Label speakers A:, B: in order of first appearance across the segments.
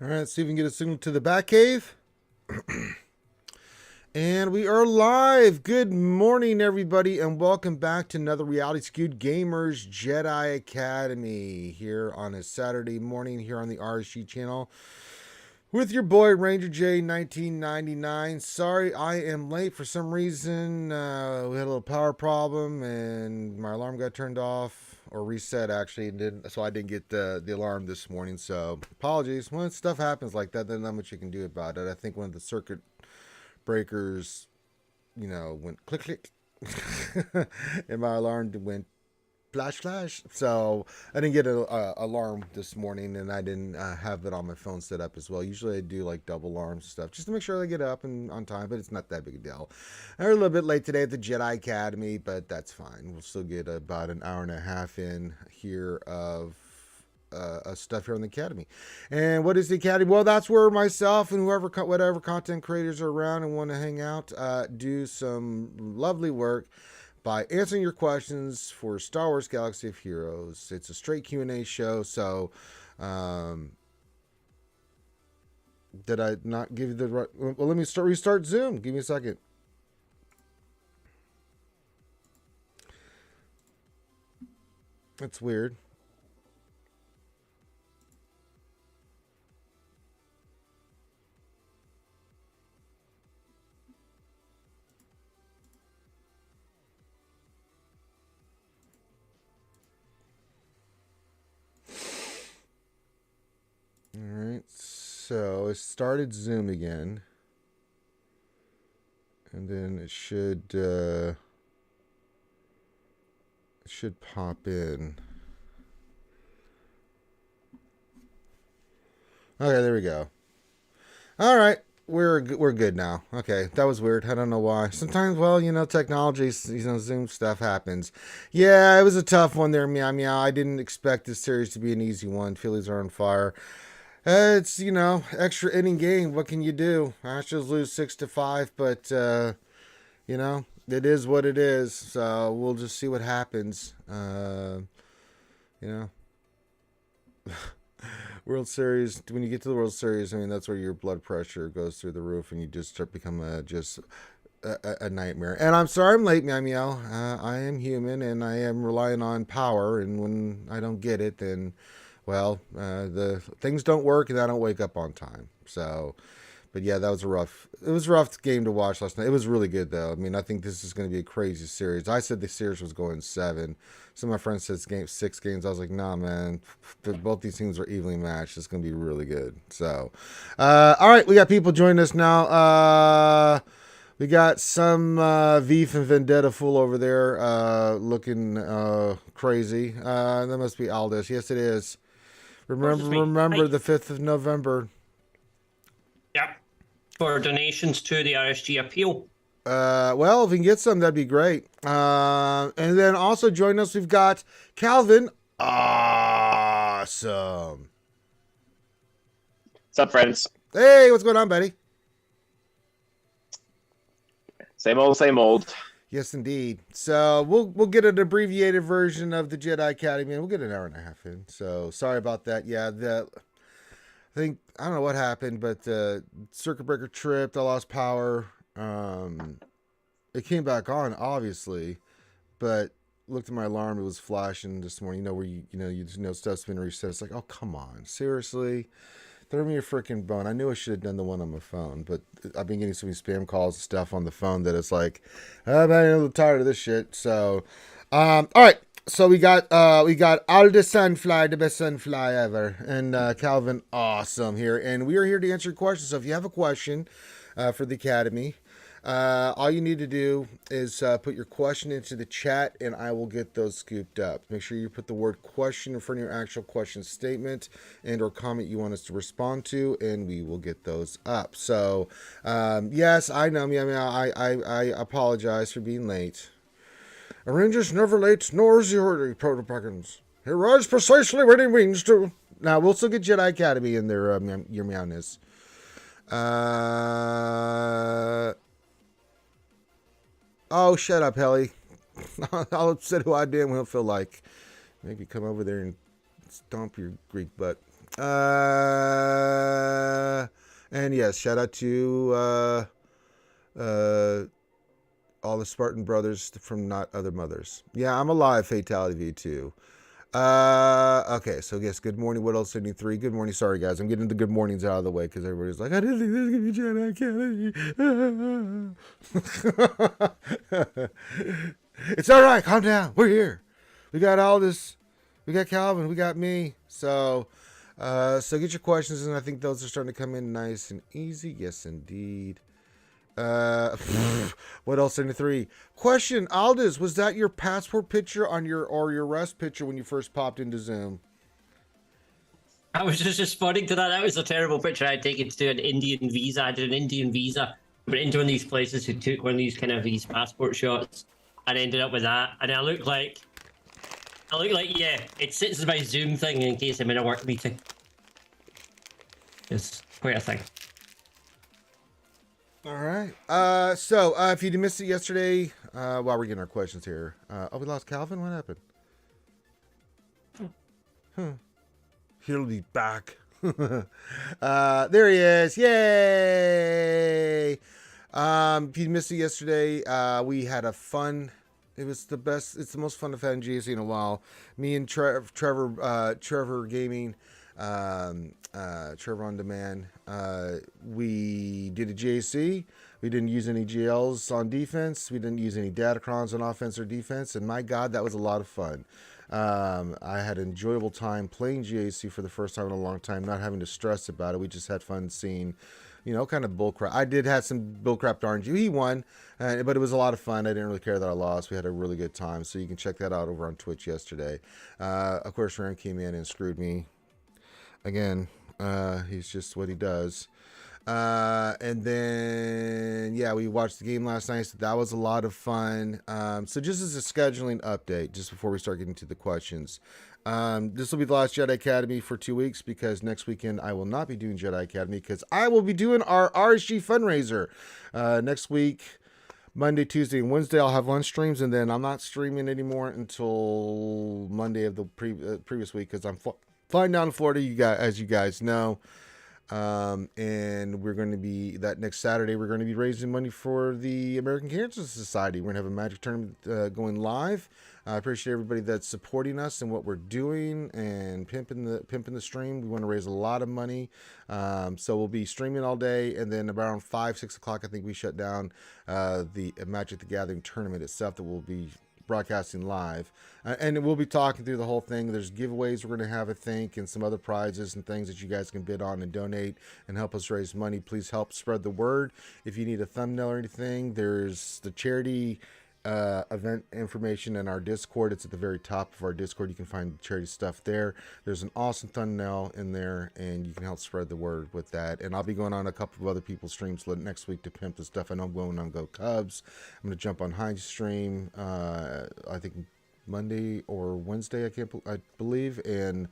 A: All right, let's see if we can get a signal to the back cave. And we are live. Good morning, everybody, and welcome back to another Reality Skewed Gamers Jedi Academy here on a Saturday morning here on the RSG channel with your boy Ranger J 1999. Sorry, I am late for some reason. We had a little power problem and my alarm got turned off or reset actually, so I didn't get the alarm this morning. So apologies. When stuff happens like that, there's not much you can do about it. I think one of the circuit breakers, went click click, and my alarm went flash flash. So I didn't get an alarm this morning, and I didn't have it on my phone set up as well. Usually I do like double alarms and stuff just to make sure I get up and on time, but it's not that big a deal. I'm a little bit late today at the Jedi Academy, but that's fine. We'll still get about an hour and a half in here of stuff here on the Academy. And what is the Academy? Well, that's where myself and whatever content creators are around and want to hang out, do some lovely work by answering your questions for Star Wars Galaxy of Heroes. It's a straight Q&A show, so did I not give you the right? Well, let me restart Zoom. Give me a second. That's weird. Alright, so it started Zoom again. And then it should pop in. Okay, there we go. Alright, we're good now. Okay, that was weird. I don't know why. Sometimes, well, technology, Zoom stuff happens. Yeah, it was a tough one there, meow meow. I didn't expect this series to be an easy one. Phillies are on fire. It's, extra inning game. What can you do? Astros lose 6-5, but, it is what it is. So we'll just see what happens. World Series, when you get to the World Series, I mean, that's where your blood pressure goes through the roof and you just start become a nightmare. And I'm sorry I'm late, meow meow. I am human and I am relying on power. And when I don't get it, then... well, the things don't work and I don't wake up on time. So, but yeah, it was a rough game to watch last night. It was really good though. I mean, I think this is going to be a crazy series. I said the series was going 7. Some of my friends said 6 games. I was like, nah, man, both these teams are evenly matched. It's going to be really good. So, all right, we got people joining us now. We got some Veef and Vendetta fool over there looking crazy. That must be Aldous. Yes, it is. Remember the 5th of November.
B: Yep. For donations to the RSG appeal.
A: Well, if we can get some, that'd be great. And then also join us, we've got Calvin. Awesome.
C: What's up, friends?
A: Hey, what's going on, buddy?
C: Same old, same old.
A: Yes, indeed. So we'll get an abbreviated version of the Jedi Academy, and we'll get an hour and a half in. So sorry about that. Yeah, I don't know what happened, but circuit breaker tripped. I lost power. It came back on, obviously, but looked at my alarm. It was flashing this morning. Where stuff's been reset. It's like, oh come on, seriously. Throw me a freaking bone. I knew I should have done the one on my phone, but I've been getting so many spam calls and stuff on the phone that it's like, I'm a little tired of this shit. So, all right. So we got Alda Sunfly, the best sunfly ever, and Calvin, awesome here, and we are here to answer questions. So if you have a question for the Academy, all you need to do is put your question into the chat and I will get those scooped up. Make sure you put the word question in front of your actual question statement and or comment you want us to respond to, and we will get those up. So, yes, I know. I apologize for being late. A ranger's never late, nor is your proto-pagans. He arrives precisely when he means to. Now, we'll still get Jedi Academy in there, your meowness. Oh, shut up, Helly. I'll upset who I damn well feel like. Maybe come over there and stomp your Greek butt. And yes, shout out to all the Spartan brothers from Not Other Mothers. Yeah, I'm alive, Fatality V2. Okay, so yes, good morning, Woodall 73. Good morning. Sorry, guys. I'm getting the good mornings out of the way because everybody's like, I didn't think this was going to be Jedi Academy. It's all right. Calm down. We're here. We got all this. We got Calvin. We got me. So get your questions, and I think those are starting to come in nice and easy. Yes, indeed. What else? 73 question. Aldous, was that your passport picture on your arrest picture when you first popped into Zoom?
B: I was just responding to that. That was a terrible picture I had taken to do an Indian visa. I did an Indian visa. I went into one of these places who took one of these kind of these passport shots and ended up with that. And I look like, yeah, it sits as my Zoom thing in case I'm in a work meeting. It's quite a thing.
A: All right. So if you missed it yesterday, while we're getting our questions here, we lost Calvin. What happened? He'll be back. There he is. Yay! If you missed it yesterday, we had a fun. It was the best. It's the most fun I've had in GAC in a while. Me and Trevor Gaming. Trevor on Demand. We did a JC. We didn't use any GLs on defense. We didn't use any Datacrons on offense or defense. And my God, that was a lot of fun. I had an enjoyable time playing GAC for the first time in a long time, not having to stress about it. We just had fun seeing, kind of bullcrap. I did have some bullcrap RNG. He won, but it was a lot of fun. I didn't really care that I lost. We had a really good time. So you can check that out over on Twitch yesterday. Of course, Ram came in and screwed me. Again, he's just what he does. And then, yeah, we watched the game last night. So that was a lot of fun. So just as a scheduling update, just before we start getting to the questions, this will be the last Jedi Academy for 2 weeks because next weekend I will not be doing Jedi Academy because I will be doing our RSG fundraiser. Next week, Monday, Tuesday, and Wednesday, I'll have lunch streams, and then I'm not streaming anymore until Monday of the previous week because I'm flying down to Florida, as you guys know. And we're going to be, that next Saturday, we're going to be raising money for the American Cancer Society. We're going to have a magic tournament going live. I appreciate everybody that's supporting us and what we're doing and pimping the stream. We want to raise a lot of money. So we'll be streaming all day, and then around 5-6 o'clock, I think we shut down the Magic the Gathering tournament itself that will be broadcasting live, and we'll be talking through the whole thing. There's giveaways we're going to have, I think, and some other prizes and things that you guys can bid on and donate and help us raise money. Please help spread the word. If you need a thumbnail or anything, there's the charity event information in our Discord. It's at the very top of our Discord. You can find charity stuff there. There's an awesome thumbnail in there, and you can help spread the word with that. And I'll be going on a couple of other people's streams next week to pimp the stuff. I know I'm going on Go Cubs. I'm going to jump on Heinz stream, I think Monday or Wednesday, I believe, and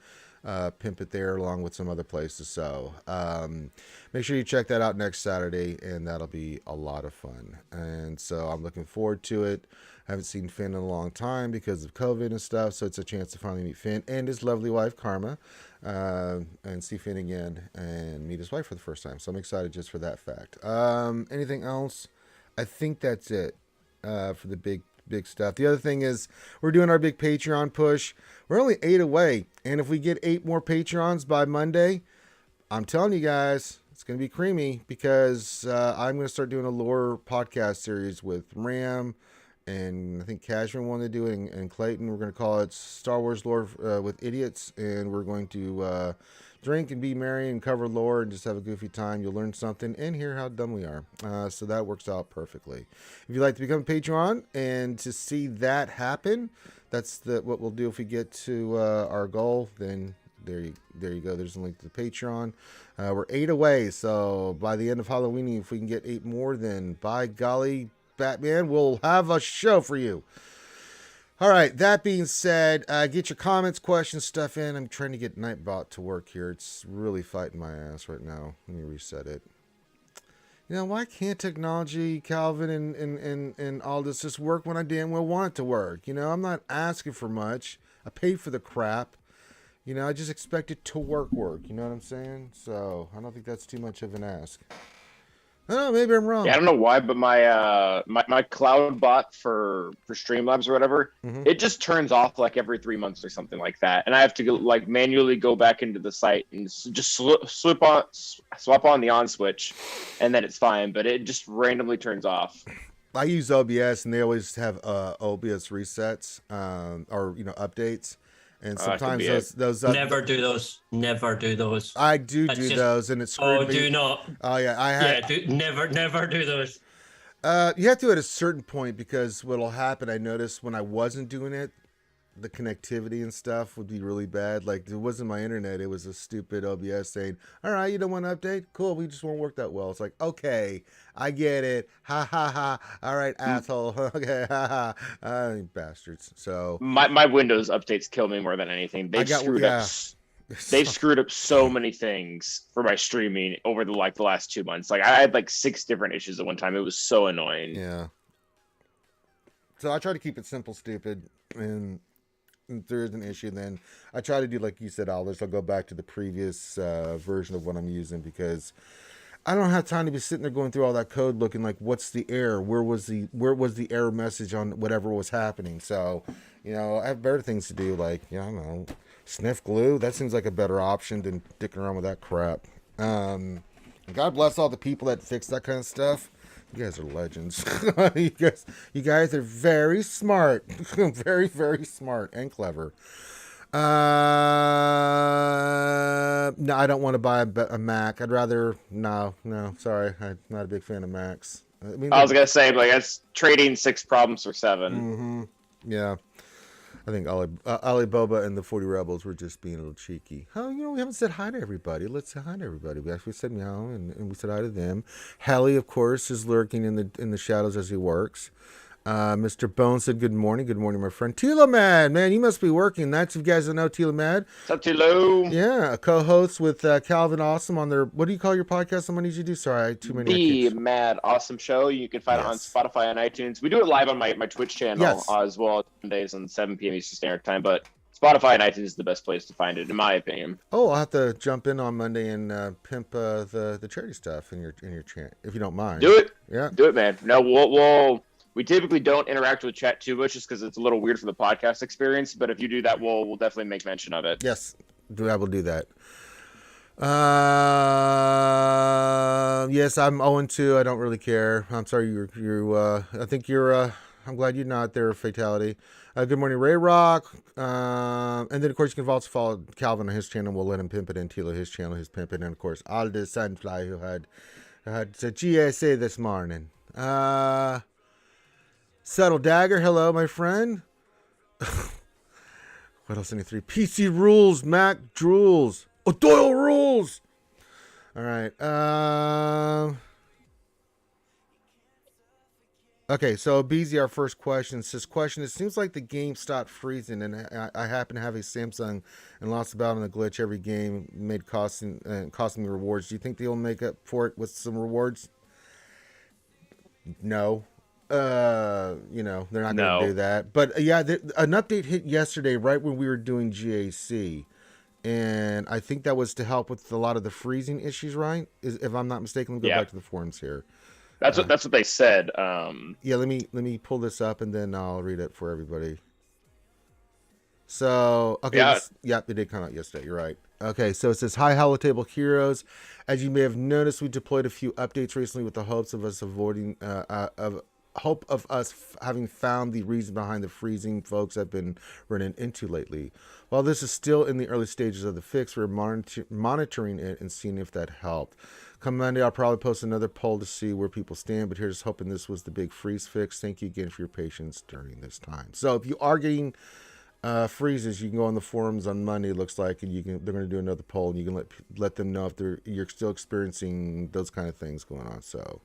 A: pimp it there along with some other places. So make sure you check that out next Saturday, and that'll be a lot of fun. And so I'm looking forward to it. I haven't seen Finn in a long time because of COVID and stuff, so it's a chance to finally meet Finn and his lovely wife Karma, and see Finn again and meet his wife for the first time. So I'm excited just for that fact. Anything else? I think that's it for the big stuff. The other thing is we're doing our big Patreon push. We're only 8 away, and if we get 8 more Patreons by Monday, I'm telling you guys, it's going to be creamy because I'm going to start doing a lore podcast series with Ram, and I think Cashman wanted to do it, and Clayton. We're going to call it Star Wars Lore with Idiots, and we're going to drink and be merry and cover lore and just have a goofy time. You'll learn something and hear how dumb we are. So that works out perfectly. If you'd like to become a Patreon and to see that happen, that's what we'll do if we get to our goal. Then there you go. There's a link to the Patreon. We're 8 away. So by the end of Halloween, if we can get 8 more, then by golly, Batman, we'll have a show for you. All right, that being said, get your comments, questions, stuff in. I'm trying to get Nightbot to work here. It's really fighting my ass right now. Let me reset it. Why can't technology, Calvin, and all this just work when I damn well want it to work? I'm not asking for much. I paid for the crap. You know, I just expect it to work. You know what I'm saying? So I don't think that's too much of an ask. Oh, maybe I'm wrong.
C: Yeah, I don't know why, but my cloud bot for Streamlabs or whatever, it just turns off like every 3 months or something like that, and I have to go, like manually go back into the site and just swap on the on switch, and then it's fine. But it just randomly turns off.
A: I use OBS, and they always have OBS resets or updates. And sometimes those
B: never do those. Never do those.
A: I do those, and it's screwed me.
B: Do not.
A: Oh yeah,
B: never do those.
A: You have to at a certain point, because what'll happen, I noticed when I wasn't doing it, the connectivity and stuff would be really bad. Like, it wasn't my internet, it was a stupid OBS saying, "All right, you don't want to update? Cool, we just won't work that well." It's like, okay, I get it. Ha ha ha. All right, asshole. Okay, ha ha. Bastards. So
C: my Windows updates kill me more than anything. They've screwed up so many things for my streaming over the last 2 months. Like, I had like 6 different issues at one time. It was so annoying.
A: Yeah. So I try to keep it simple, stupid, and if there is an issue, then I try to do like you said, Aldous. I'll go back to the previous version of what I'm using, because I don't have time to be sitting there going through all that code looking like, what's the error? Where was the error message on whatever was happening? So, I have better things to do, like, I don't know, sniff glue. That seems like a better option than dicking around with that crap. God bless all the people that fix that kind of stuff. You guys are legends. you guys are very smart. Very, very smart and clever. No, I don't want to buy a Mac. I'd rather... No, sorry. I'm not a big fan of Macs.
C: I was going to say, like, that's trading 6 problems for 7.
A: Mm-hmm. Yeah. I think Alibaba and the 40 Rebels were just being a little cheeky. Oh, we haven't said hi to everybody. Let's say hi to everybody. We actually said meow, and we said hi to them. Hallie, of course, is lurking in the shadows as he works. Mr. Bone said good morning. Good morning, my friend. Tila Mad, man, you must be working. That's, if you guys don't know Tila Mad.
C: What's up, Tilo?
A: Yeah, a co-host with Calvin Awesome on their, what do you call your podcast? Someone needs you to do? Sorry, I had too many.
C: The Mad Awesome Show. You can find it on Spotify and iTunes. We do it live on my Twitch channel as well, Mondays on 7 p.m. Eastern Standard Time, but Spotify and iTunes is the best place to find it, in my opinion.
A: Oh, I'll have to jump in on Monday and pimp the charity stuff in your chat, if you don't mind.
C: Do it.
A: Yeah.
C: Do it, man. No, we typically don't interact with chat too much, just because it's a little weird for the podcast experience. But if you do that, we'll definitely make mention of it.
A: Yes, I will do that. Yes, I'm 0-2. I don't really care. I'm sorry. I think you're. I'm glad you're not there. Fatality. Good morning, Ray Rock. And then of course you can also follow Calvin on his channel. We'll let him pimp it, and Tilo his channel, his pimp it, and of course Aldous Sunfly, who had a GSA this morning. Subtle Dagger, hello, my friend. What else? Any 3? PC rules, Mac drools. Oh, Doyle rules. All right. Okay, so BZ, our first question says, it seems like the game stopped freezing, and I happen to have a Samsung and lost about on the glitch every game, made costing me rewards. Do you think they'll make up for it with some rewards? No. They're not going to do that. But yeah, an update hit yesterday right when we were doing GAC, and I think that was to help with a lot of the freezing issues, right? If I'm not mistaken, let me go back to the forums here.
C: That's what they said.
A: Yeah, let me pull this up and then I'll read it for everybody. So, okay, it did come out yesterday. You're right. Okay, so it says, "Hi, Holotable Heroes. As you may have noticed, we deployed a few updates recently with the hopes of us having found the reason behind the freezing folks have been running into lately. While this is still in the early stages of the fix, we're monitoring it and seeing if that helped. Come Monday, I'll probably post another poll to see where people stand, but here's hoping this was the big freeze fix. Thank you again for your patience during this time." So if you are getting freezes, you can go on the forums on Monday, it looks like, and they're going to do another poll, and you can let them know if you're still experiencing those kind of things going on. So,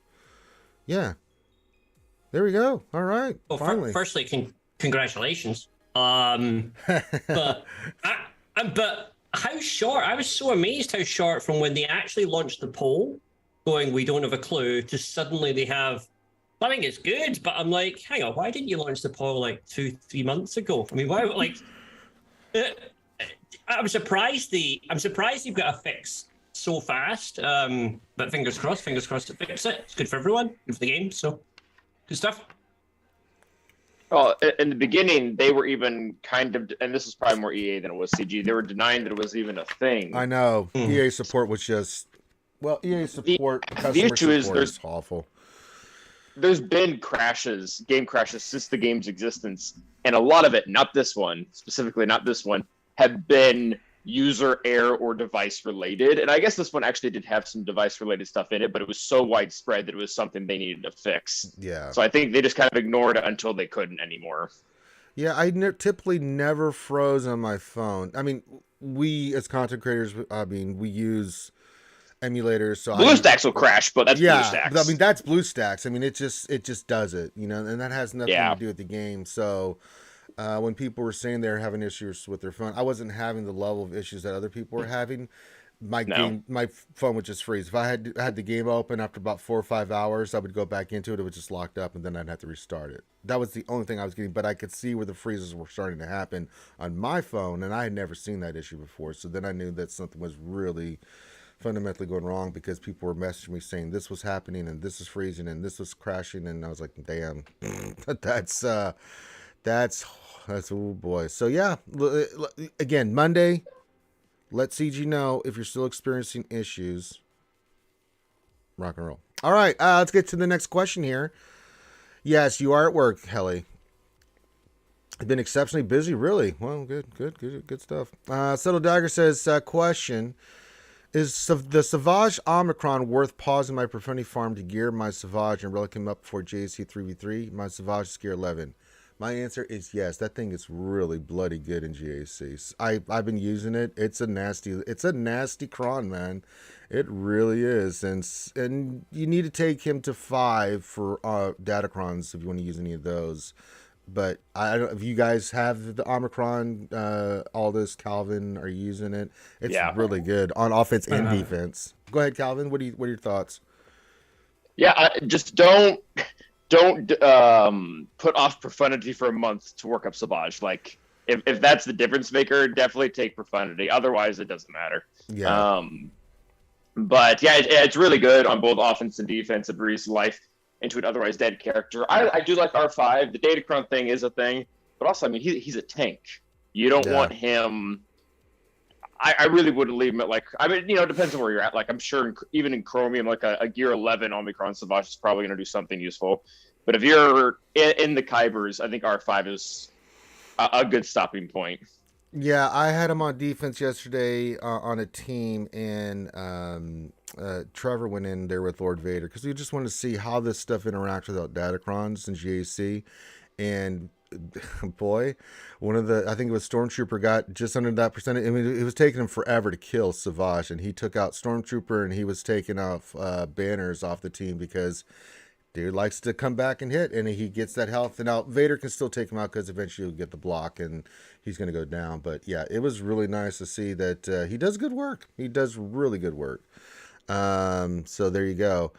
A: yeah. There we go. All right.
B: Well,
A: finally.
B: Firstly, congratulations. But how short? I was so amazed how short from when they actually launched the poll, going, "We don't have a clue," to suddenly they have. I think it's good, but I'm like, hang on, why didn't you launch the poll like 2-3 months ago? I mean, why? Like, I'm surprised you've got a fix so fast. But fingers crossed to fix it. It's good for everyone, good for the game. So good stuff.
C: Well, in the beginning, they were even kind of, and this is probably more EA than it was CG. They were denying that it was even a thing.
A: I know. EA support was just, well, EA support,
C: the issue is
A: there's awful.
C: There's been game crashes since the game's existence, and a lot of it, not this one, specifically not this one, have been user error or device related. And I guess this one actually did have some device related stuff in it, but it was so widespread that it was something they needed to fix.
A: Yeah.
C: So I think they just kind of ignored it until they couldn't anymore.
A: Yeah, I typically never froze on my phone. I mean, we as content creators, we use emulators. So
C: BlueStacks will crash, but that's BlueStacks.
A: I mean, that's BlueStacks. I mean, it just does it, and that has nothing to do with the game. So when people were saying they're having issues with their phone, I wasn't having the level of issues that other people were having. My phone would just freeze. If I had the game open after about 4 or 5 hours, I would go back into it. It was just locked up, and then I'd have to restart it. That was the only thing I was getting, but I could see where the freezes were starting to happen on my phone, and I had never seen that issue before. So then I knew that something was really fundamentally going wrong, because people were messaging me saying this was happening and this is freezing and this was crashing, and I was like, damn, that's oh boy. So yeah, again, Monday, let CG know if you're still experiencing issues. Rock and roll. All right, let's get to the next question here. Yes, you are at work, Helly. I've been exceptionally busy, really. Well, good stuff. Subtle Dagger says, question: is the Savage Omicron worth pausing my Profanity farm to gear my Savage and relic him up before JC 3v3? My Savage is gear 11. My answer is yes. That thing is really bloody good in GAC. I've been using it. It's a nasty cron, man. It really is. And you need to take him to 5 for Datacrons if you want to use any of those. But I don't. If you guys have the Omicron, Aldous, Calvin are using it. It's really good on offense and defense. Go ahead, Calvin. What are your thoughts?
C: Yeah, just don't put off Profundity for a month to work up Savage. Like, if that's the difference maker, definitely take Profundity. Otherwise, it doesn't matter.
A: Yeah.
C: But yeah, it's really good on both offense and defense. It breathes life into an otherwise dead character. I do like R5. The Datacron thing is a thing, but also, I mean, he's a tank. You don't want him. I really wouldn't leave him at, like, I mean, it depends on where you're at. Like, I'm sure even in Chromium, like a Gear 11 Omicron Savage is probably going to do something useful. But if you're in the Kybers, I think R5 is a good stopping point.
A: Yeah, I had him on defense yesterday on a team, and Trevor went in there with Lord Vader because we just wanted to see how this stuff interacts without Datacrons and GAC. And boy, I think it was Stormtrooper got just under that percentage. I mean, it was taking him forever to kill Savage, and he took out Stormtrooper, and he was taking off banners off the team because dude likes to come back and hit, and he gets that health. And now Vader can still take him out because eventually he'll get the block and he's going to go down. But yeah, it was really nice to see that he does good work. He does really good work. So there you go.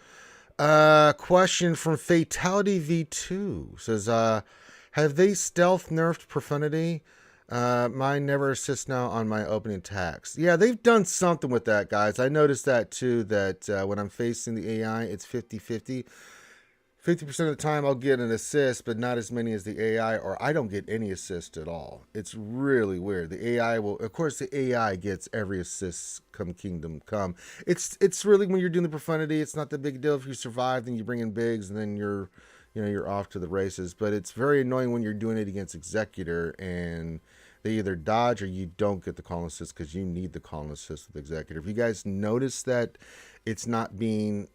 A: Question from Fatality V2 says, have they stealth nerfed Profundity? Mine never assists now on my opening attacks. Yeah, they've done something with that, guys. I noticed that too, that when I'm facing the AI, it's 50-50. 50% of the time I'll get an assist, but not as many as the AI, or I don't get any assist at all. It's really weird. The AI will, of course, the AI gets every assist come Kingdom Come. It's really, when you're doing the Profundity, it's not the big deal. If you survive, then you bring in bigs, and then you're off to the races. But it's very annoying when you're doing it against Executor, and they either dodge or you don't get the call assist because you need the call assist with Executor. If you guys notice that it's not being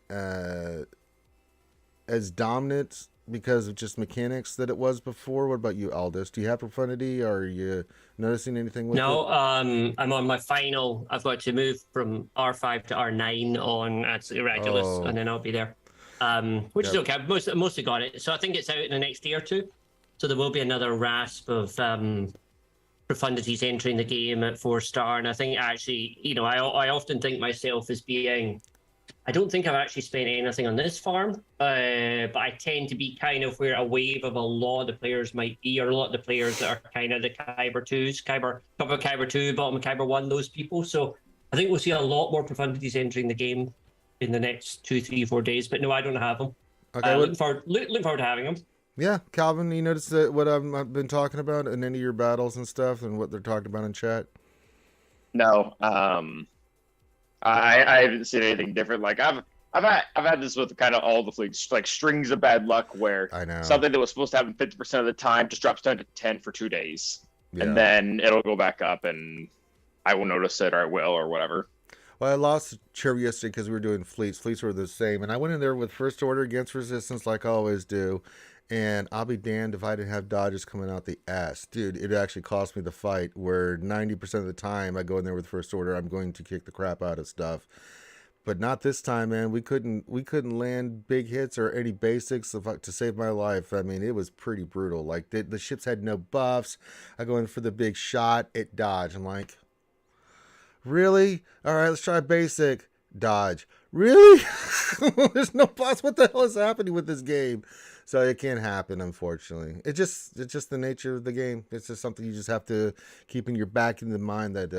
A: as dominant because of just mechanics that it was before. What about you, Aldous? Do you have Profundity, or are you noticing anything with it?
B: No, I'm on my final. I've got to move from R5 to R9 on Absolutely Regulus, and then I'll be there. Which is okay. I've mostly got it. So I think it's out in the next day or two. So there will be another rasp of Profundities entering the game at 4-star. And I think actually, I often think myself as being I don't think I've actually spent anything on this farm, but I tend to be kind of where a wave of a lot of the players might be, or a lot of the players that are kind of the Kyber 2s, top of Kyber 2, bottom of Kyber 1, those people. So I think we'll see a lot more profundities entering the game in the next 2, 3, 4 days. But no, I don't have them.
A: Okay,
B: looking forward to having them.
A: Yeah, Calvin, you notice that what I've been talking about in any of your battles and stuff, and what they're talking about in chat?
C: No, I haven't seen anything different. Like I've had this with kind of all the fleets, like strings of bad luck, where
A: I know
C: something that was supposed to happen 50% of the time just drops down to 10 for 2 days,
A: Yeah.
C: and then it'll go back up, and I will notice it, or I will, or whatever.
A: Well, I lost chair yesterday because we were doing fleets. Fleets were the same, and I went in there with first order against resistance, like I always do. And I'll be damned if I didn't have dodges coming out the ass, dude. It actually cost me the fight. Where 90% of the time I go in there with first order, I'm going to kick the crap out of stuff. But not this time, man. We couldn't land big hits or any basics to save my life. I mean, it was pretty brutal. Like the ships had no buffs. I go in for the big shot, it dodged. I'm like, really? All right, let's try basic. Dodge. Really? There's no buffs. What the hell is happening with this game? So it can't happen, unfortunately. It's just the nature of the game. It's just something you just have to keep in your back in the mind that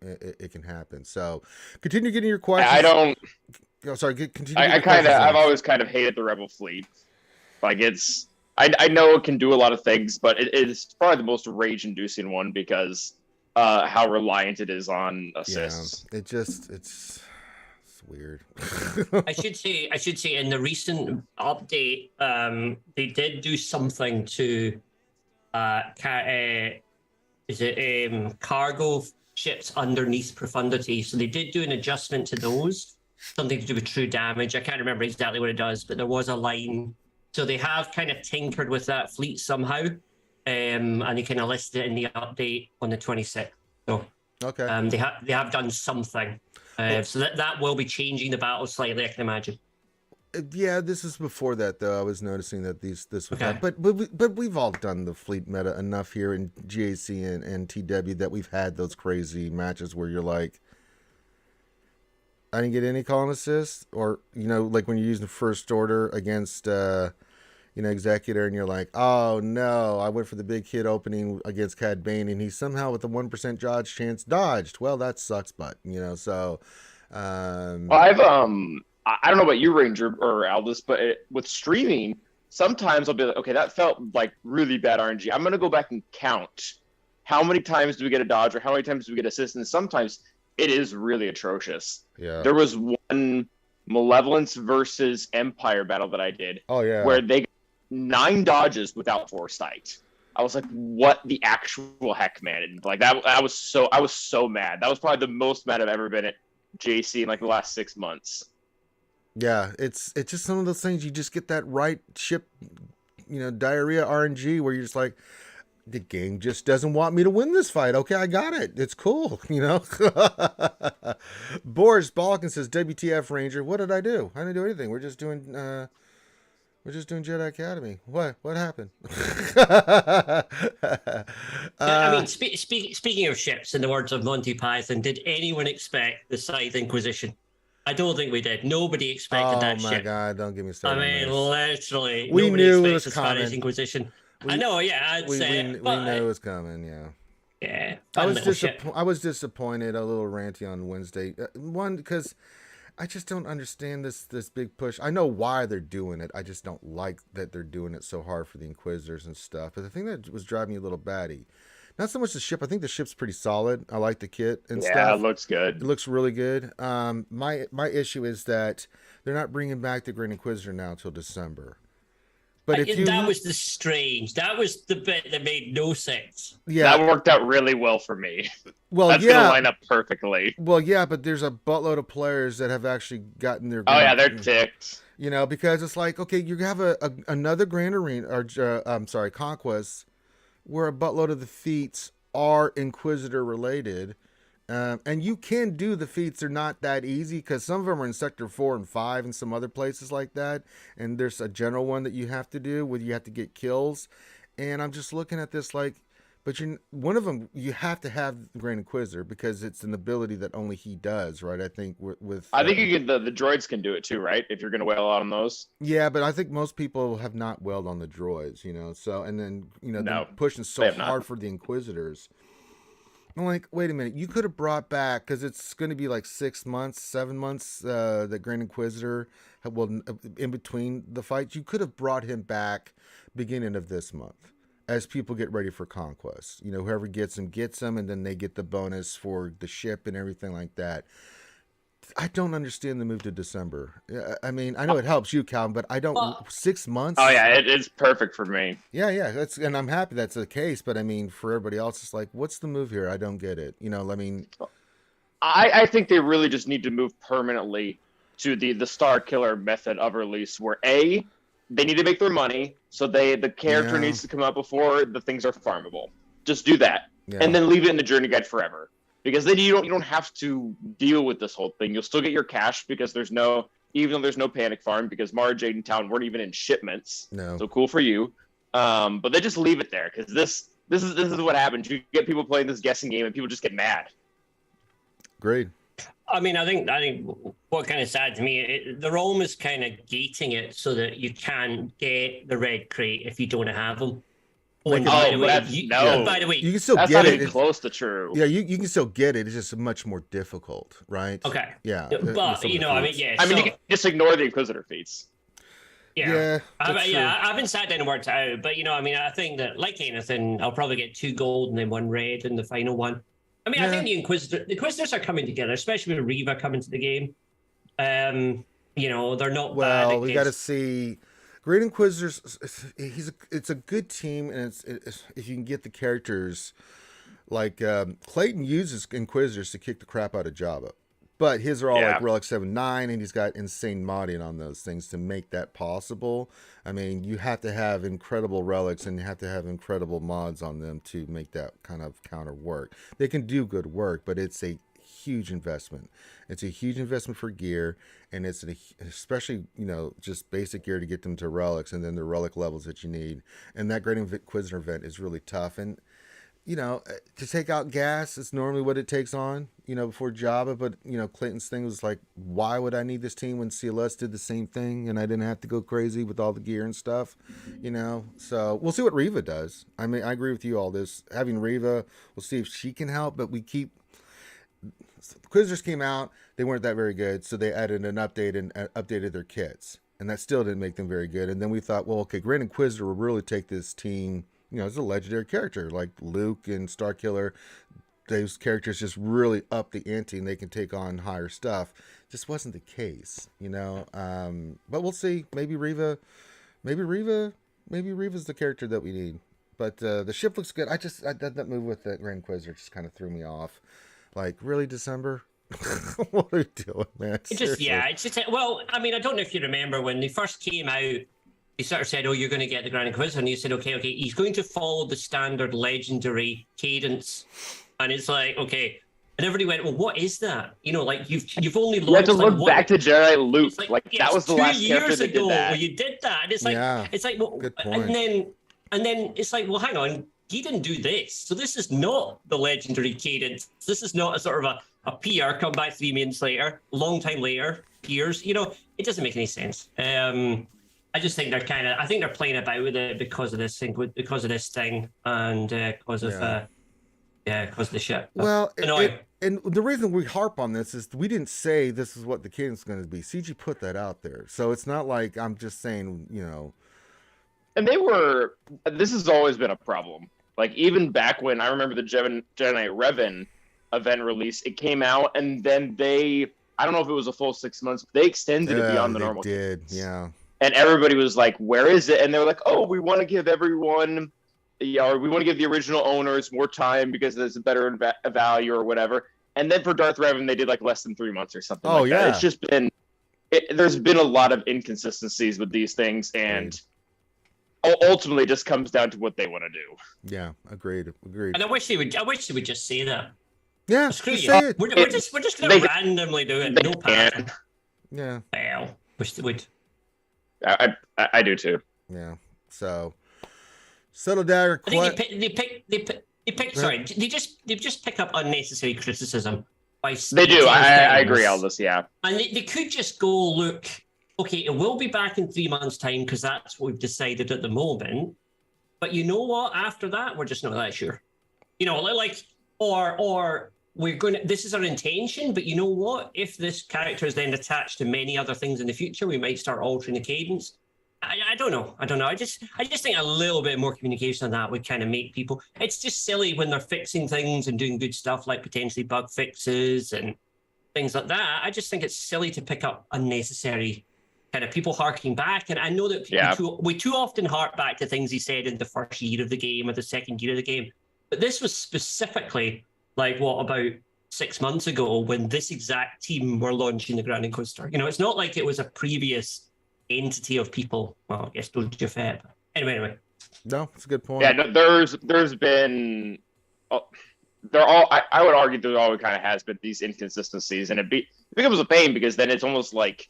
A: it can happen. So continue getting your questions.
C: I don't.
A: Oh, sorry. Continue.
C: I've always kind of hated the Rebel fleet. Like I know it can do a lot of things, but it is probably the most rage-inducing one because how reliant it is on assists.
A: Yeah, it's weird.
B: I should say in the recent update, they did do something to cargo ships underneath profundity. So they did do an adjustment to those, something to do with true damage. I can't remember exactly what it does, but there was a line. So they have kind of tinkered with that fleet somehow, and they kind of listed it in the update on the 26th. So
A: okay,
B: they have done something. So that will be changing the battle slightly, I can imagine.
A: Yeah, this is before that though. I was noticing that this was
B: Okay.
A: but we've all done the fleet meta enough here in GAC and TW that we've had those crazy matches where you're like, I didn't get any call and assist, or like when you're using the first order against Executor, and you're like, oh no, I went for the big hit opening against Cad Bane, and he somehow with the 1% dodge chance dodged. Well, that sucks, but so.
C: Well, I don't know about you, Ranger or Aldous, but with streaming, sometimes I'll be like, okay, that felt like really bad RNG. I'm gonna go back and count how many times do we get a dodge or how many times do we get assist, and sometimes it is really atrocious.
A: Yeah.
C: There was one Malevolence versus Empire battle that I did.
A: Oh yeah.
C: Where they 9 dodges without foresight. I was like, what the actual heck, man? And like I was so mad. That was probably the most mad I've ever been at JC in like the last 6 months.
A: Yeah, it's just some of those things you just get that right ship, diarrhea RNG where you're just like, the game just doesn't want me to win this fight. Okay, I got it. It's cool, Boris Balkan says, WTF Ranger, what did I do? I didn't do anything. We're just doing Jedi Academy. What happened?
B: I mean, speaking of ships, in the words of Monty Python, did anyone expect the Scythe Inquisition? I don't think we did. Nobody expected that ship.
A: Oh my God! Don't get me started.
B: I mean, literally,
A: we
B: nobody
A: knew it
B: expects
A: was
B: the Spanish
A: coming.
B: Inquisition. I know, yeah,
A: we knew it was coming. Yeah.
B: Yeah.
A: I was disappointed. A little ranty on Wednesday. One, because I just don't understand this big push. I know why they're doing it. I just don't like that they're doing it so hard for the Inquisitors and stuff. But the thing that was driving me a little batty, not so much the ship. I think the ship's pretty solid. I like the kit and stuff.
C: Yeah, it looks good.
A: It looks really good. My issue is that they're not bringing back the Great Inquisitor now until December. But
B: that was the strange. That was the bit that made no sense.
A: Yeah,
C: that worked out really well for me.
A: Well,
C: that's gonna line up perfectly.
A: Well, yeah, but there's a buttload of players that have actually gotten their.
C: Oh yeah, they're ticked.
A: Because it's like, okay, you have another Grand Arena, or Conquest, where a buttload of the feats are Inquisitor related. And you can do the feats. They're not that easy because some of them are in Sector 4 and 5 and some other places like that. And there's a general one that you have to do where you have to get kills. And I'm just looking at this like, But one of them, you have to have the Grand Inquisitor because it's an ability that only he does, right? I think
C: I think you can, the droids can do it too, right? If you're going to whale out on those.
A: Yeah, but I think most people have not welled on the droids, So, and then, they're pushing so hard for the Inquisitors. I'm like, wait a minute. You could have brought back, because it's going to be like 6 months, 7 months, the Grand Inquisitor, in between the fights. You could have brought him back beginning of this month as people get ready for Conquest. Whoever gets him, and then they get the bonus for the ship and everything like that. I don't understand the move to December. I mean, I know it helps you, Calvin, but I don't. 6 months.
C: Oh yeah, it's perfect for me.
A: Yeah, and I'm happy that's the case. But I mean, for everybody else, it's like, what's the move here? I don't get it. I mean,
C: I think they really just need to move permanently to the Star Killer method of release, where they need to make their money, so the character needs to come out before the things are farmable. Just do that, and then leave it in the journey guide forever. Because then you don't have to deal with this whole thing. You'll still get your cash because even though there's no panic farm, because Mara Jade and Town weren't even in shipments.
A: No.
C: So cool for you. But they just leave it there because this is what happens. You get people playing this guessing game and people just get mad.
A: Great.
B: I mean, I think what kind of sad to me, they're almost kind of gating it so that you can get the red crate if you don't have them. By the way,
A: you can still
C: that's
A: get
C: not
A: it.
C: Even close to true.
A: Yeah, you can still get it. It's just much more difficult, right?
B: Okay.
A: Yeah,
B: but I mean,
C: you can just ignore the Inquisitor feats.
B: Yeah. I haven't sat down and worked it out, but I think that like anything, I'll probably get 2 gold and then 1 red in the final one. I mean, I think the Inquisitors are coming together, especially with Reva coming to the game. They're not bad.
A: Well, we got to see. Great Inquisitors, it's a good team, and it's if you can get the characters, like Clayton uses Inquisitors to kick the crap out of Jabba, but his are all like Relic 7-9, and he's got insane modding on those things to make that possible. I mean, you have to have incredible relics, and you have to have incredible mods on them to make that kind of counter work. They can do good work, but it's a huge investment. It's a huge investment for gear, and it's especially just basic gear to get them to relics, and then the relic levels that you need. And that Great Inquisitor event is really tough. And to take out gas is normally what it takes on before Jabba. But Clayton's thing was like, why would I need this team when CLS did the same thing and I didn't have to go crazy with all the gear and stuff? So we'll see what Reva does. I mean, I agree with you all this. Having Reva, we'll see if she can help, but the Inquisitors came out, they weren't that very good, so they added an update and updated their kits, and that still didn't make them very good. And then we thought, well, okay, Grand Inquisitor will really take this team, as a legendary character like Luke and Starkiller. Those characters just really up the ante, and they can take on higher stuff. Just wasn't the case, but we'll see. Maybe Reva's the character that we need. But the ship looks good. That move with the Grand Inquisitor just kind of threw me off. Like, really, December? What are you doing, man?
B: Well, I mean, I don't know if you remember when they first came out, they sort of said, oh, you're going to get the Grand Inquisitor, and you said, okay, he's going to follow the standard legendary cadence. And it's like, okay. And everybody went, well, what is that? You've only launched.
C: You have to look back to Jedi Luke. That was the last character that did that.
B: Where you did that. And it's like, well,
A: good point.
B: And then it's like, well, hang on. He didn't do this. So this is not the legendary cadence. This is not a sort of a PR come back 3 minutes later, long time later, peers. It doesn't make any sense. I just think I think they're playing about with it because of this thing, and because of the ship.
A: Well, and the reason we harp on this is we didn't say this is what the cadence is going to be. CG put that out there. So it's not like I'm just saying,
C: And this has always been a problem. Like, even back when I remember the Jedi Revan event release, it came out, and then I don't know if it was a full 6 months, but they extended it beyond the normal.
A: They did, yeah.
C: And everybody was like, where is it? And they were like, oh, we want to give everyone, or we want to give the original owners more time because there's a better value or whatever. And then for Darth Revan, they did like less than 3 months or something like that. It's just been, there's been a lot of inconsistencies with these things, and ultimately it just comes down to what they want to do.
A: Yeah, agreed.
B: And I wish they would just say that.
A: Yeah,
B: screw you.
A: Say it.
B: We're just gonna randomly do it. No pattern.
A: Yeah.
B: Well, wish they would.
C: I do too.
A: Yeah. So, Settle Dagger.
B: I think they they just pick up unnecessary criticism by
C: They do. I agree,
B: things.
C: Aldous. Yeah.
B: And they could just go, look, okay, it will be back in 3 months' time because that's what we've decided at the moment. But you know what? After that, we're just not that sure. You know, like, or we're going to, this is our intention, but you know what? If this character is then attached to many other things in the future, we might start altering the cadence. I don't know. I just think a little bit more communication on that would kind of make people, it's just silly when they're fixing things and doing good stuff like potentially bug fixes and things like that. I just think it's silly to pick up unnecessary kind of people harking back. And I know that we too often hark back to things he said in the first year of the game or the second year of the game. But this was specifically like, what, about 6 months ago when this exact team were launching the Grand Inquisitor. You know, it's not like it was a previous entity of people. Well, I guess Doja Fett. Anyway.
A: No, it's a good point.
C: Yeah, no, there's been... I would argue there always kind of has been these inconsistencies, and it becomes a pain because then it's almost like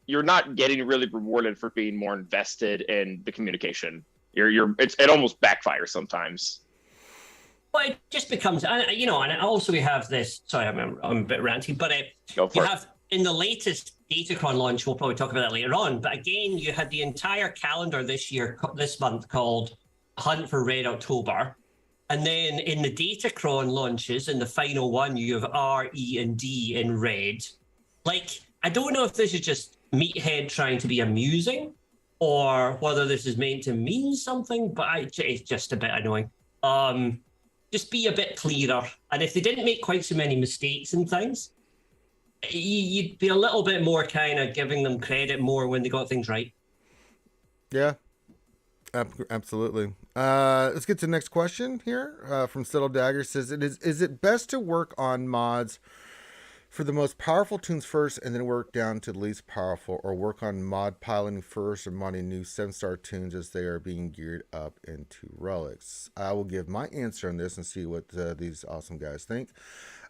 C: you're not getting really rewarded for being more invested in the communication. It almost backfires sometimes.
B: Well, it just becomes, you know, and also we have this. Sorry, I'm a bit ranty, but you have in the latest Datacron launch. We'll probably talk about that later on. But again, you had the entire calendar this month called Hunt for Red October. And then in the Datacron launches, in the final one, you have R, E, and D in red. Like, I don't know if this is just Meathead trying to be amusing or whether this is meant to mean something, but it's just a bit annoying. Just be a bit clearer. And if they didn't make quite so many mistakes and things, you'd be a little bit more kind of giving them credit more when they got things right.
A: Yeah. Absolutely. Let's get to the next question here from Settle Dagger. Says, is it best to work on mods for the most powerful tunes first and then work down to the least powerful, or work on mod piloting first and modding new 7-star tunes as they are being geared up into relics? I will give my answer on this and see what these awesome guys think.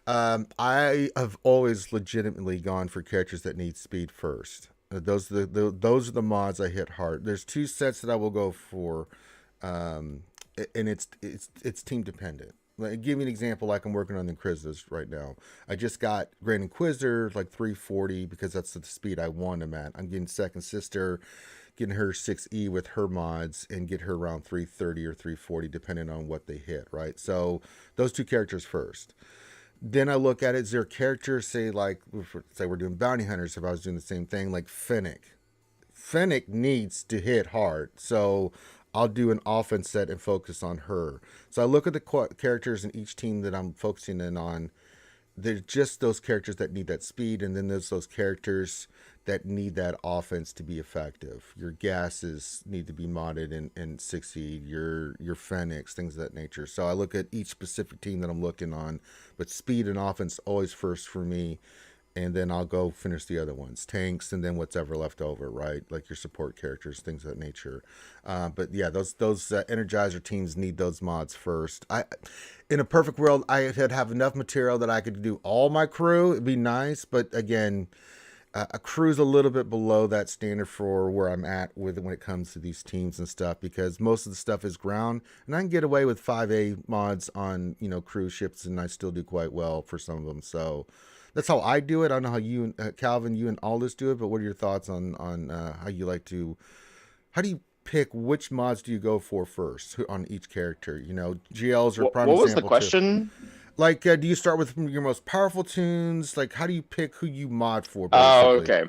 A: I have always legitimately gone for characters that need speed first. Those are the mods I hit hard. There's 2 sets that I will go for, and it's team dependent. Like, give me an example. Like, I'm working on the Inquisitors right now. I just got Grand Inquisitor like 340 because that's the speed I want them at. I'm getting Second Sister, getting her 6E with her mods, and get her around 330 or 340 depending on what they hit. Right. So those 2 characters first. Then I look at it, is there a character, say we're doing bounty hunters, if I was doing the same thing, like Fennec. Fennec needs to hit hard, so I'll do an offense set and focus on her. So I look at the characters in each team that I'm focusing in on. There's just those characters that need that speed, and then there's those characters that need that offense to be effective. Your gases need to be modded and succeed. Your Fennecs, things of that nature. So I look at each specific team that I'm looking on, but speed and offense always first for me, and then I'll go finish the other ones, tanks, and then what's ever left over, right? Like your support characters, things of that nature. But yeah, those Energizer teams need those mods first. In a perfect world, I'd have enough material that I could do all my crew. It'd be nice, but again, a crew's a little bit below that standard for where I'm at with when it comes to these teams and stuff, because most of the stuff is ground, and I can get away with 5A mods on, cruise ships, and I still do quite well for some of them. So that's how I do it. I don't know how you, Calvin, you and Aldous do it, but what are your thoughts on how do you pick which mods do you go for first on each character? GLs are prime example.
C: What was the question?
A: Like, do you start with your most powerful tunes? Like, how do you pick who you mod for, basically?
C: Oh, okay.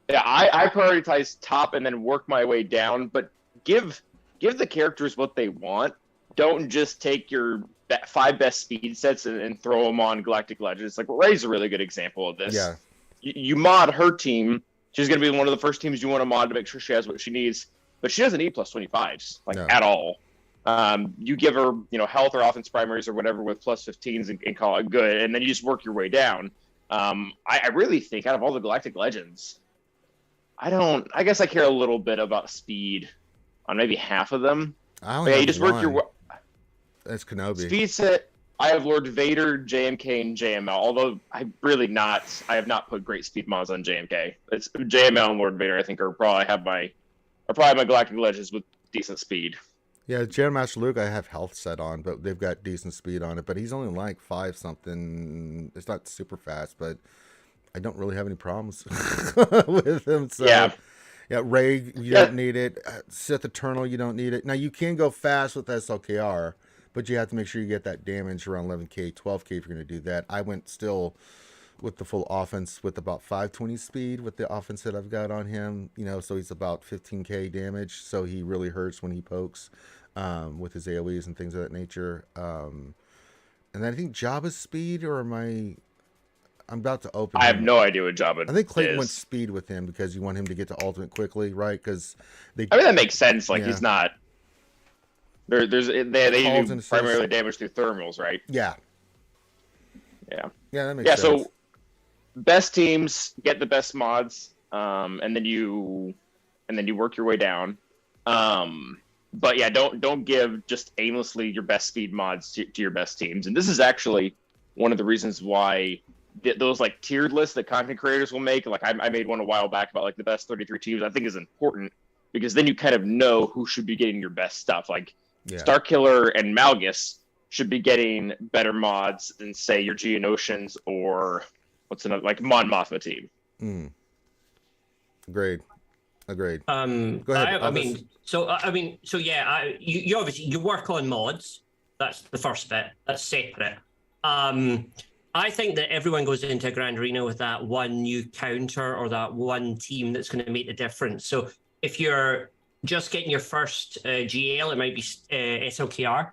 C: Yeah, I prioritize top and then work my way down, but give the characters what they want. Don't just take your 5 best speed sets and throw them on Galactic Legends. Like, Rey's a really good example of this.
A: Yeah.
C: You mod her team. She's going to be one of the first teams you want to mod to make sure she has what she needs, but she doesn't need plus 25s, at all. You give her, health or offense primaries or whatever with plus 15s and call it good, and then you just work your way down. I really think out of all the Galactic Legends, I guess I care a little bit about speed on maybe half of them.
A: You just
C: work your.
A: That's Kenobi.
C: Speed set. I have Lord Vader, JMK, and JML. Although I have not put great speed mods on JMK. It's JML and Lord Vader. I think are probably my Galactic Legends with decent speed.
A: Yeah, Jedi Master Luke, I have health set on, but they've got decent speed on it. But he's only like 5 something. It's not super fast, but I don't really have any problems with him. So yeah, Ray, you don't need it. Sith Eternal, you don't need it. Now you can go fast with SLKR, but you have to make sure you get that damage around 11k, 12k if you're going to do that. I went still with the full offense with about 520 speed with the offense that I've got on him. You know, so he's about 15k damage. So he really hurts when he pokes with his AoEs and things of that nature. And then I think Jabba's speed, or I'm about to open.
C: I have no idea what Jabba
A: I think Clayton
C: is.
A: went speed with him because you want him to get to ultimate quickly, right? Because
C: I mean, that makes sense. Like, he's not. They do primarily damage through thermals, right?
A: Yeah.
C: Yeah.
A: Yeah, that makes sense.
C: So best teams get the best mods, and then you work your way down. But yeah, don't give just aimlessly your best speed mods to your best teams. And this is actually one of the reasons why those like tiered lists that content creators will make, like I made one a while back about like the best 33 teams, I think is important, because then you kind of know who should be getting your best stuff. Like Starkiller and Malgus should be getting better mods than, say, your Geonosians or what's another, like Mon Mothma team.
A: Agreed. Go ahead.
B: You obviously you work on mods. That's the first bit. That's separate. I think that everyone goes into a Grand Arena with that one new counter or that one team that's going to make the difference. So if you're just getting your first GL, it might be SLKR.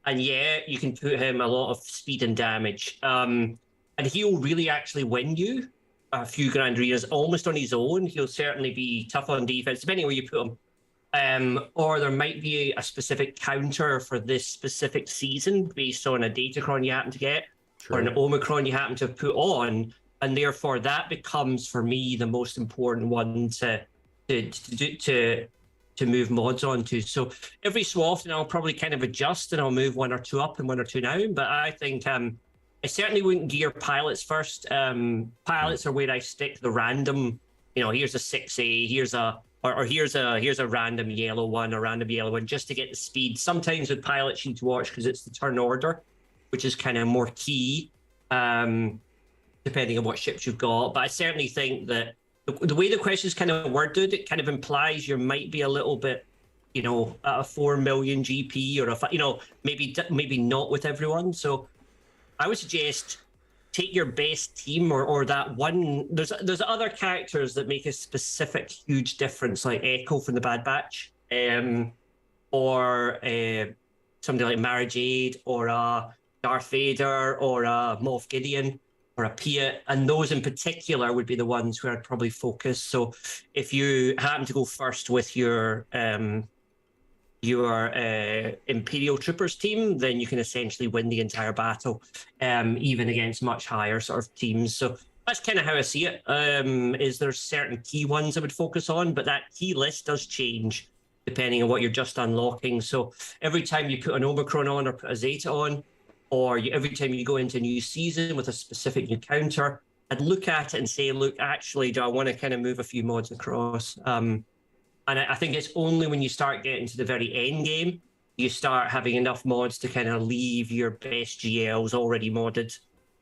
B: And yeah, you can put him a lot of speed and damage. And he'll really actually win you a few Grand Arenas almost on his own. He'll certainly be tough on defense, depending where you put him. Or there might be a specific counter for this specific season based on a Datacron you happen to get, or an Omicron you happen to put on, and therefore that becomes for me the most important one to move mods onto. So every so often I'll probably kind of adjust and I'll move 1 or 2 up and 1 or 2 down. But I think I certainly wouldn't gear pilots first. Pilots are where I stick the random. You know, here's a 6A, here's a random yellow one, just to get the speed. Sometimes with pilots you need to watch because it's the turn order, which is kind of more key, depending on what ships you've got. But I certainly think that the way the question is kind of worded, it kind of implies you might be a little bit, at a 4 million GP or maybe not with everyone. So I would suggest take your best team or that one. There's other characters that make a specific huge difference, like Echo from the Bad Batch, or somebody like Mara Jade, or Darth Vader, or Moff Gideon, or a Piet, and those in particular would be the ones where I'd probably focus. So if you happen to go first with your Imperial Troopers team, then you can essentially win the entire battle, even against much higher sort of teams. So that's kind of how I see it. Is there's certain key ones I would focus on, but that key list does change depending on what you're just unlocking. So every time you put an Omicron on or put a Zeta on, or every time you go into a new season with a specific new counter, I'd look at it and say, look, actually, do I want to kind of move a few mods across? And I think it's only when you start getting to the very end game, you start having enough mods to kind of leave your best GLs already modded.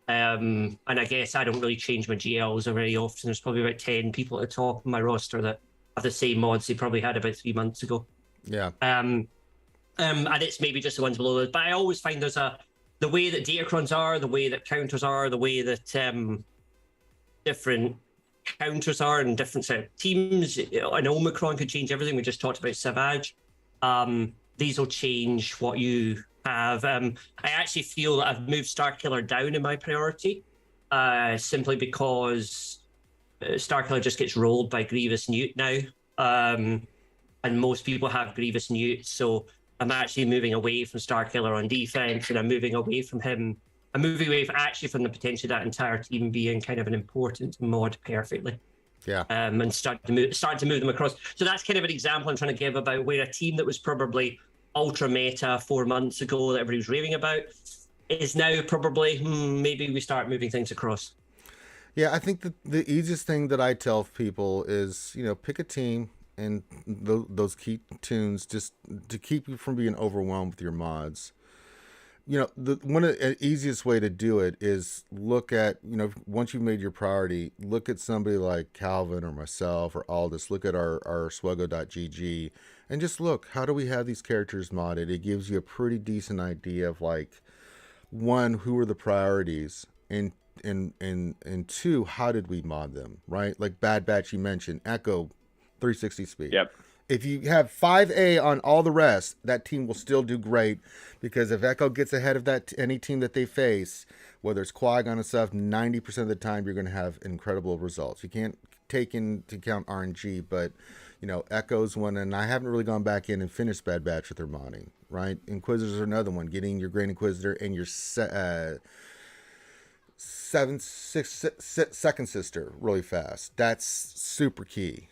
B: And I guess I don't really change my GLs very often. There's probably about 10 people at the top of my roster that have the same mods they probably had about 3 months ago.
A: Yeah.
B: And it's maybe just the ones below those. But I always find the way that Datacrons are, the way that counters are, the way that different counters are and different set of teams. An Omicron could change everything. We just talked about Savage. These will change what you have. I actually feel that I've moved Starkiller down in my priority, simply because Starkiller just gets rolled by Grievous Newt now. And most people have Grievous Newt, so I'm actually moving away from Starkiller on defense, and I'm moving away from him. I'm moving away from the potential of that entire team being kind of an important mod perfectly.
A: Yeah.
B: And start to move them across. So that's kind of an example I'm trying to give about where a team that was probably ultra meta 4 months ago that everybody was raving about is now probably maybe we start moving things across.
A: Yeah, I think the easiest thing that I tell people is, pick a team, and those key tunes just to keep you from being overwhelmed with your mods. You know, one of the easiest way to do it is look at, you know, once you've made your priority, look at somebody like Calvin or myself or Aldous, look at our SWGOH.gg and just look, how do we have these characters modded? It gives you a pretty decent idea of, like, one, who are the priorities, and two, how did we mod them, right? Like Bad Batch, you mentioned, Echo 360 speed.
C: Yep.
A: If you have 5A on all the rest, that team will still do great, because if Echo gets ahead of that any team that they face, whether it's Qui-Gon and stuff, 90% of the time you're going to have incredible results. You can't take into account RNG, but you know, Echo's one, and I haven't really gone back in and finished Bad Batch with their modding, right? Inquisitors are another one. Getting your Grand Inquisitor and your second sister really fast. That's super key.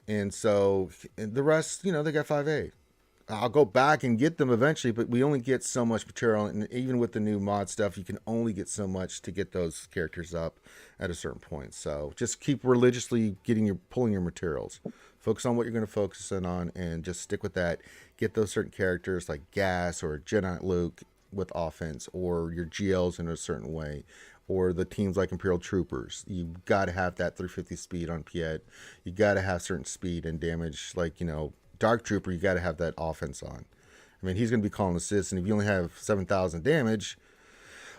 A: And so the rest, you know, they got 5A. I'll go back and get them eventually, but we only get so much material. And even with the new mod stuff, you can only get so much to get those characters up at a certain point. So just keep religiously pulling your materials. Focus on what you're going to focus in on and just stick with that. Get those certain characters like Gas or Jedi Luke with offense, or your GLs in a certain way, or the teams like Imperial Troopers. You got to have that 350 speed on Piet. You got to have certain speed and damage, like, you know, Dark Trooper, you got to have that offense on. I mean, he's going to be calling assists, and if you only have 7,000 damage,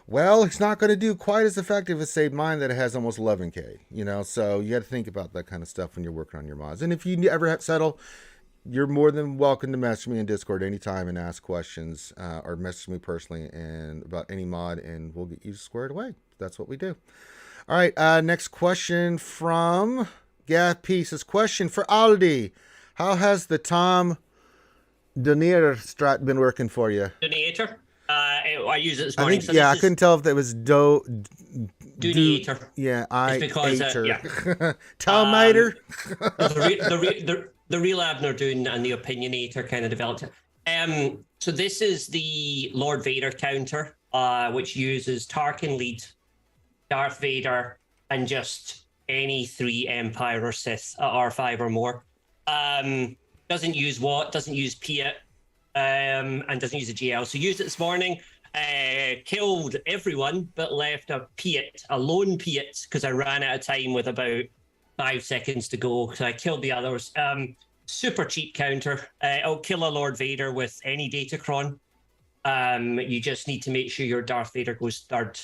A: well, it's not going to do quite as effective as Save Mine that it has almost 11k, you know? So you got to think about that kind of stuff when you're working on your mods. And if you ever settle, you're more than welcome to message me in Discord anytime and ask questions, or message me personally and about any mod, and we'll get you squared away. That's what we do. All right, next question from Gav Pieces. Question for Aldi. How has the Tom Donator strat been working for you?
B: Donator? I use it this morning.
A: I couldn't tell if that was
B: Donator.
A: Yeah,
B: It's because,
A: Talmater.
B: The real Abner Dune and the Opinionator kind of developed it. So this is the Lord Vader counter, which uses Tarkin Lead, Darth Vader, and just any 3 Empire or Sith at R5 or more. Doesn't use Watt, doesn't use Piet, and doesn't use a GL. So used it this morning, killed everyone, but left a Piet, a lone Piet, because I ran out of time with about 5 seconds to go, because I killed the others. Super cheap counter. I'll kill a Lord Vader with any Datacron. You just need to make sure your Darth Vader goes third.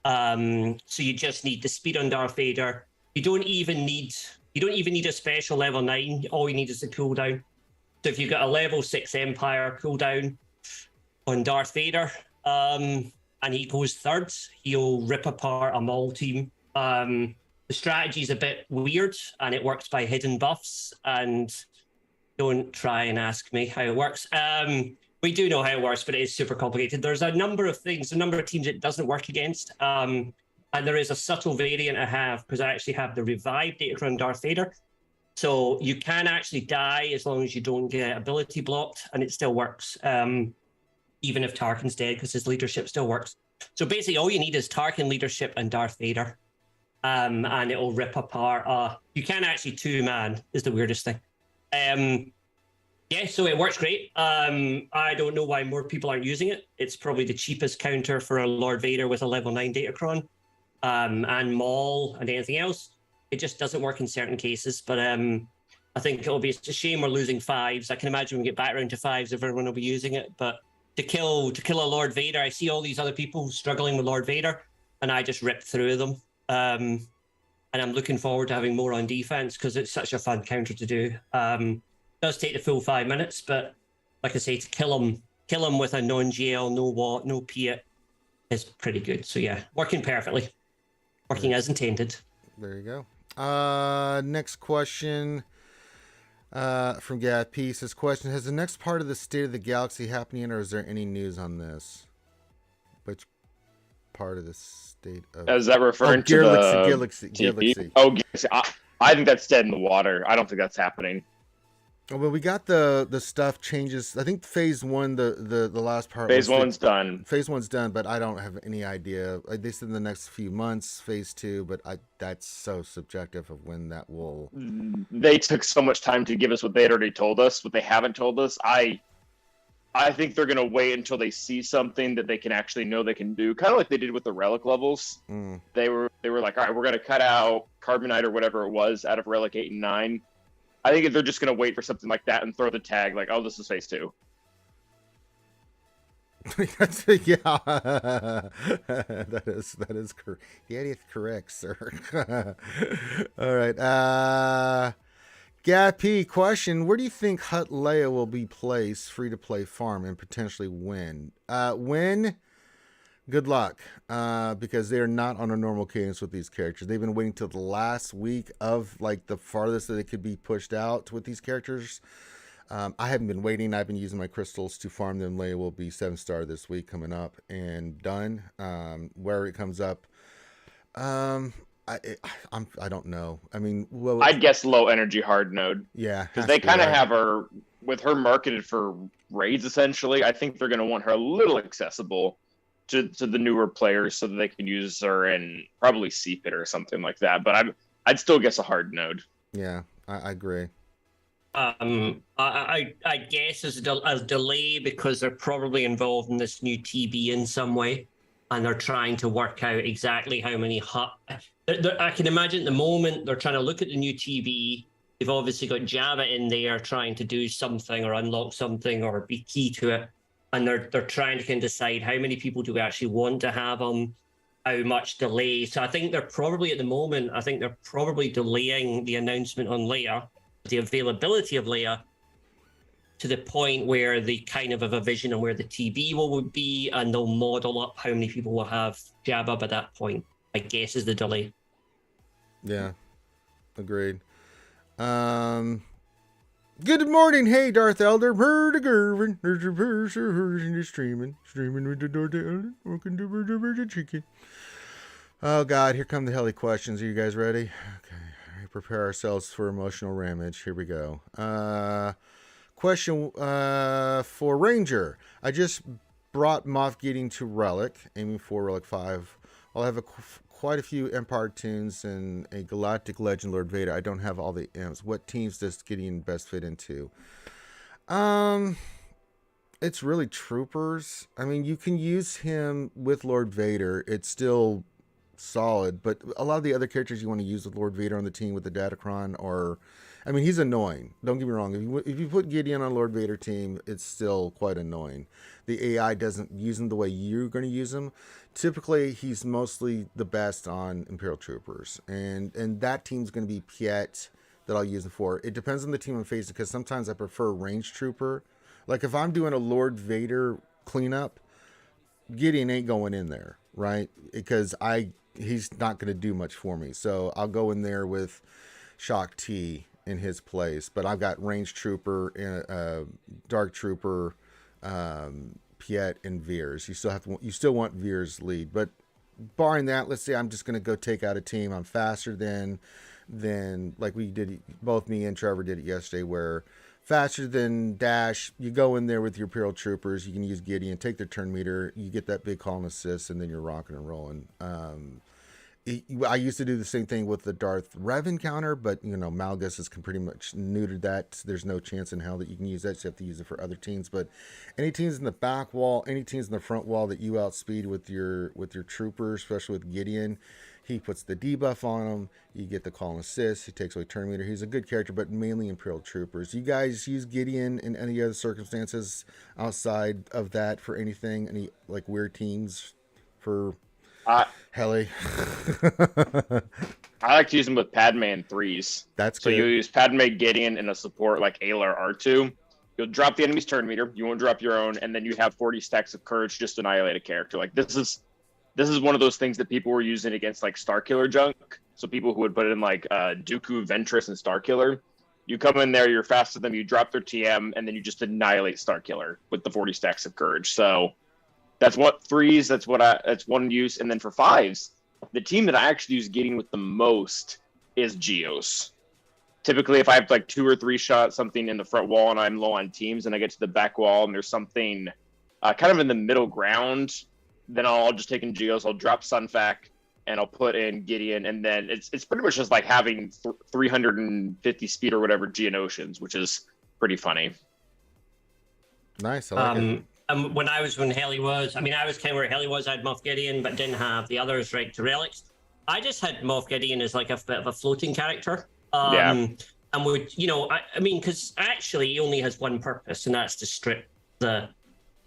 B: So you just need the speed on Darth Vader. You don't even need a special level 9. All you need is the cooldown. So if you've got a level 6 Empire cooldown on Darth Vader, and he goes third, he'll rip apart a Maul team. The strategy is a bit weird, and it works by hidden buffs, and don't try and ask me how it works. We do know how it works, but it is super complicated. There's a number of things, a number of teams it doesn't work against. And there is a subtle variant I have, because I actually have the revived Datacron Darth Vader. So you can actually die as long as you don't get ability blocked, and it still works. Even if Tarkin's dead, because his leadership still works. So basically all you need is Tarkin leadership and Darth Vader. And it'll rip apart. You can actually 2-man, is the weirdest thing. Yeah, so it works great. I don't know why more people aren't using it. It's probably the cheapest counter for a Lord Vader with a level 9 Datacron, and Maul and anything else. It just doesn't work in certain cases. But I think it's a shame we're losing 5s. I can imagine when we get back around to 5s, everyone will be using it. But to kill a Lord Vader, I see all these other people struggling with Lord Vader, and I just rip through them. And I'm looking forward to having more on defense, because it's such a fun counter to do. It does take the full 5 minutes, but like I say, to kill him with a non-GL, no Watt, no Piet is pretty good. So yeah, working perfectly. Working as intended.
A: There you go. Next question from Gav Peace. His question: has the next part of the State of the Galaxy happening, or is there any news on this? Which part of the state of...
C: Is that referring to
A: Galaxy?
C: Oh, Galaxy. I think that's dead in the water. I don't think that's happening.
A: Well, we got the stuff changes. I think phase one, the last part.
C: Phase one's done.
A: Phase one's done, but I don't have any idea. They said in the next few months, phase two, but that's so subjective of when that will.
C: They took so much time to give us what they had already told us. What they haven't told us, I think they're gonna wait until they see something that they can actually know they can do. Kind of like they did with the relic levels. They were like, all right, we're gonna cut out Carbonite or whatever it was out of Relic 8 and 9. I think they're just going to wait for something like that and throw the tag like, oh, this is phase 2.
A: Yeah, that is correct. Yeah, it's correct, sir. All right. Gappy question: where do you think Hutt Leia will be placed, free to play farm, and potentially when? When? Good luck, because they are not on a normal cadence with these characters. They've been waiting till the last week of like the farthest that they could be pushed out with these characters. I haven't been waiting. I've been using my crystals to farm them. Leia will be 7-star this week coming up and done. Where it comes up, I don't know. I mean, well,
C: I'd guess low energy hard node.
A: Yeah,
C: because they kind of have her with her marketed for raids essentially. I think they're going to want her a little accessible to the newer players so that they can use her and probably seep it or something like that. But I'd still guess a hard node.
A: Yeah, I agree.
B: I guess as a delay because they're probably involved in this new TB in some way, and they're trying to work out exactly how many Hutt. I can imagine at the moment they're trying to look at the new TB. They've obviously got Jabba in there trying to do something or unlock something or be key to it. And they're trying to kind of decide how many people do we actually want to have them, how much delay. So I think they're probably at the moment, they're probably delaying the announcement on Leia, the availability of Leia, to the point where they kind of have a vision on where the TB would be, and they'll model up how many people will have Jabba by that point, I guess is the delay.
A: Yeah, agreed. Good morning, hey Darth Elder. Heard a Gervin. There's a version streaming with the Darth Elder. Welcome to the chicken. Oh God, here come the heli questions. Are you guys ready? Okay, prepare ourselves for emotional ramage. Here we go. Question for Ranger. I just brought Moff Gideon to Relic, aiming for Relic 5. I'll have quite a few Empire tunes and a Galactic Legend Lord Vader. I don't have all the imps. What teams does Gideon best fit into? It's really troopers. I mean, you can use him with Lord Vader. It's still solid, but a lot of the other characters you want to use with Lord Vader on the team with the Datacron or... I mean, he's annoying. Don't get me wrong. If you put Gideon on Lord Vader team, it's still quite annoying. The AI doesn't use him the way you're going to use him. Typically, he's mostly the best on Imperial Troopers. And that team's going to be Piet that I'll use him for. It depends on the team I'm facing, because sometimes I prefer Range Trooper. Like, if I'm doing a Lord Vader cleanup, Gideon ain't going in there, right? Because he's not going to do much for me. So I'll go in there with Shock T in his place, but I've got Range Trooper, Dark Trooper, Piet, and Veers. You still want Veers lead, but barring that, let's say I'm just going to go take out a team. I'm faster than like we did, both me and Trevor did it yesterday, where faster than Dash, you go in there with your Imperial Troopers, you can use Gideon, take their turn meter, you get that big call and assist, and then you're rocking and rolling. I used to do the same thing with the Darth Rev encounter, but Malgus has pretty much neutered that. There's no chance in hell that you can use that. You have to use it for other teams. But any teams in the back wall, any teams in the front wall that you outspeed with your troopers, especially with Gideon, he puts the debuff on them. You get the call and assist. He takes away turn meter. He's a good character, but mainly Imperial Troopers. You guys use Gideon in any other circumstances outside of that for anything? Any like weird teams for? Heli.
C: I like to use them with Padme and 3s.
A: That's
C: so
A: good.
C: you use Padme, Gideon, and a support like Ayla or R2. You'll drop the enemy's turn meter. You won't drop your own, and then you have 40 stacks of courage just to annihilate a character. Like this is one of those things that people were using against like Starkiller junk. So people who would put in like Dooku, Ventress, and Starkiller. You come in there, you're faster than them. You drop their TM, and then you just annihilate Starkiller with the 40 stacks of courage. So. That's what 3s, that's one use. And then for 5s, the team that I actually use Gideon with the most is Geos. typically if I have like 2 or 3 shots something in the front wall and I'm low on teams and I get to the back wall and there's something kind of in the middle ground, then I'll just take in Geos, I'll drop Sunfac, and I'll put in Gideon, and then it's pretty much just like having 350 speed or whatever Geonosians, which is pretty funny.
A: Nice. I like it.
B: When Heli was, I was kind of where Heli was. I had Moff Gideon, but didn't have the others right to relics. I just had Moff Gideon as like a bit of a floating character. And would, because actually he only has one purpose, and that's to strip the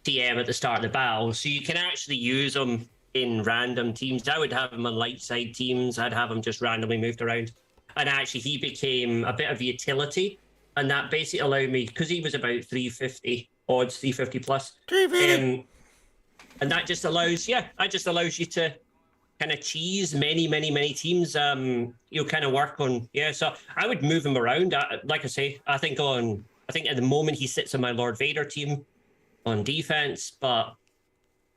B: TM at the start of the battle. So you can actually use him in random teams. I would have him on light side teams. I'd have him just randomly moved around. And actually he became a bit of utility. And that basically allowed me, because he was about 350 odds, 350 plus. 350. And that just allows, you to kind of cheese many teams. You'll kind of work on, so I would move him around. Like I say, I think at the moment he sits on my Lord Vader team on defense, but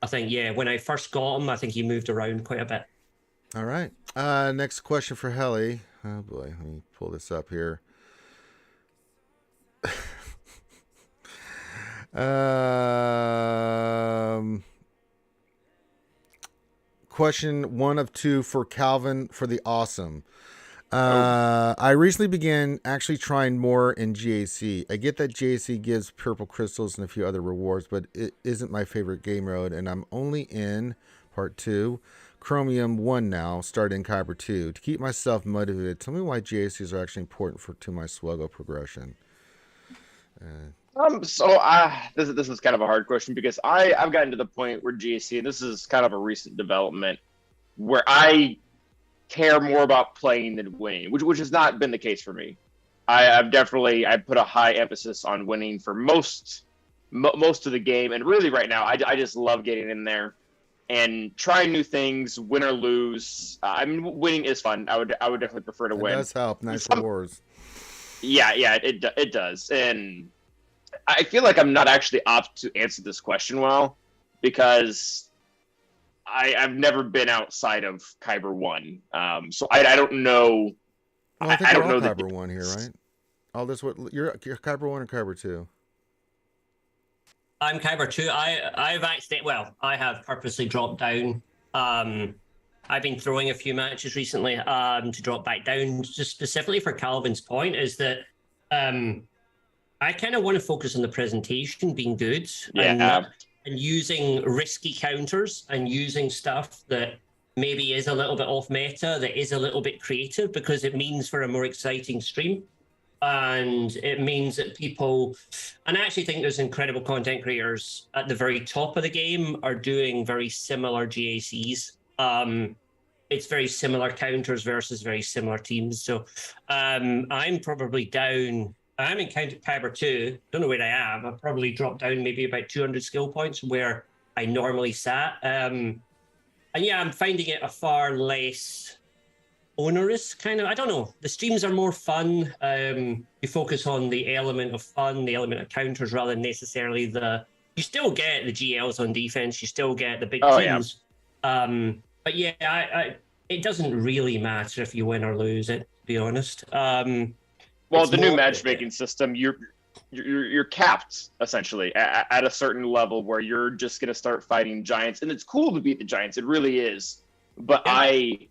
B: I think, when I first got him, I think he moved around quite a bit.
A: All right. Next question for Heli. Oh boy, let me pull this up here. Question 1 of 2 for Calvin for the awesome. I recently began actually trying more in GAC. I get that GAC gives purple crystals and a few other rewards, but it isn't my favorite game mode, and I'm only in part 2, Chromium 1 now, starting Kyber 2. To keep myself motivated, tell me why GACs are actually important to my SWGOH progression.
C: This is kind of a hard question because I've gotten to the point where GAC, and this is kind of a recent development, where I care more about playing than winning, which has not been the case for me. I put a high emphasis on winning for most of the game, and really right now I just love getting in there and trying new things, win or lose. Winning is fun. I would definitely prefer to win.
A: It does help. Nice rewards.
C: Yeah, it does. And I feel like I'm not actually apt to answer this question well, because I've never been outside of Kyber 1. So I don't know.
A: Well, I think we're all Kyber 1 here, right? All this, what you're Kyber 1 or Kyber 2?
B: I'm Kyber 2. I have purposely dropped down. I've been throwing a few matches recently to drop back down, just specifically for Calvin's point, is that I kind of want to focus on the presentation being good and using risky counters and using stuff that maybe is a little bit off meta, that is a little bit creative, because it means for a more exciting stream. And it means that people, and I actually think there's incredible content creators at the very top of the game are doing very similar GACs. It's very similar counters versus very similar teams. So I'm probably down. I'm in Kyber 2. Don't know where I am. I've probably dropped down maybe about 200 skill points where I normally sat. And I'm finding it a far less onerous kind of, I don't know. The streams are more fun. You focus on the element of fun, the element of counters, rather than necessarily you still get the GLs on defense. You still get the big teams. Yeah. But it doesn't really matter if you win or lose it, to be honest.
C: Well, the new matchmaking system, you're capped essentially at a certain level where you're just going to start fighting giants, and it's cool to beat the giants. It really is. But I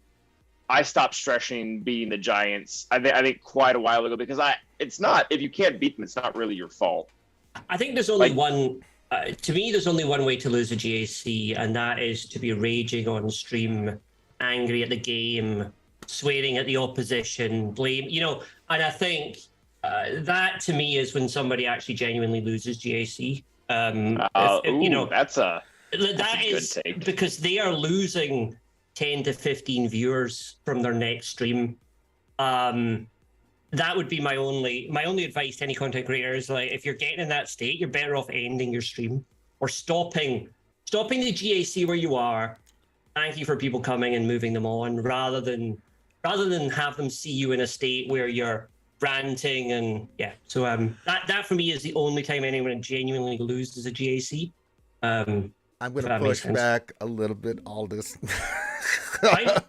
C: stopped stressing beating the giants. I think quite a while ago, because it's not, if you can't beat them, it's not really your fault.
B: I think there's only one. To me, there's only one way to lose a GAC, and that is to be raging on stream, angry at the game, swearing at the opposition, blame, and I think that to me is when somebody actually genuinely loses GAC.
C: That's a good take.
B: Because they are losing 10 to 15 viewers from their next stream. That would be my only advice to any content creator is, like, if you're getting in that state, you're better off ending your stream or stopping the GAC where you are. Thank you for people coming and moving them on, rather than have them see you in a state where you're ranting and So that for me is the only time anyone genuinely loses a GAC.
A: I'm going to push back a little bit, Aldous.
B: Right?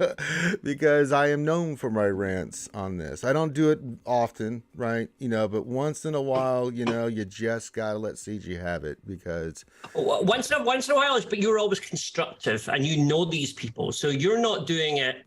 A: Because I am known for my rants on this. I don't do it often, right? But once in a while, you just gotta let CG have it because
B: Once in a while, but you're always constructive, and you know these people, so you're not doing it.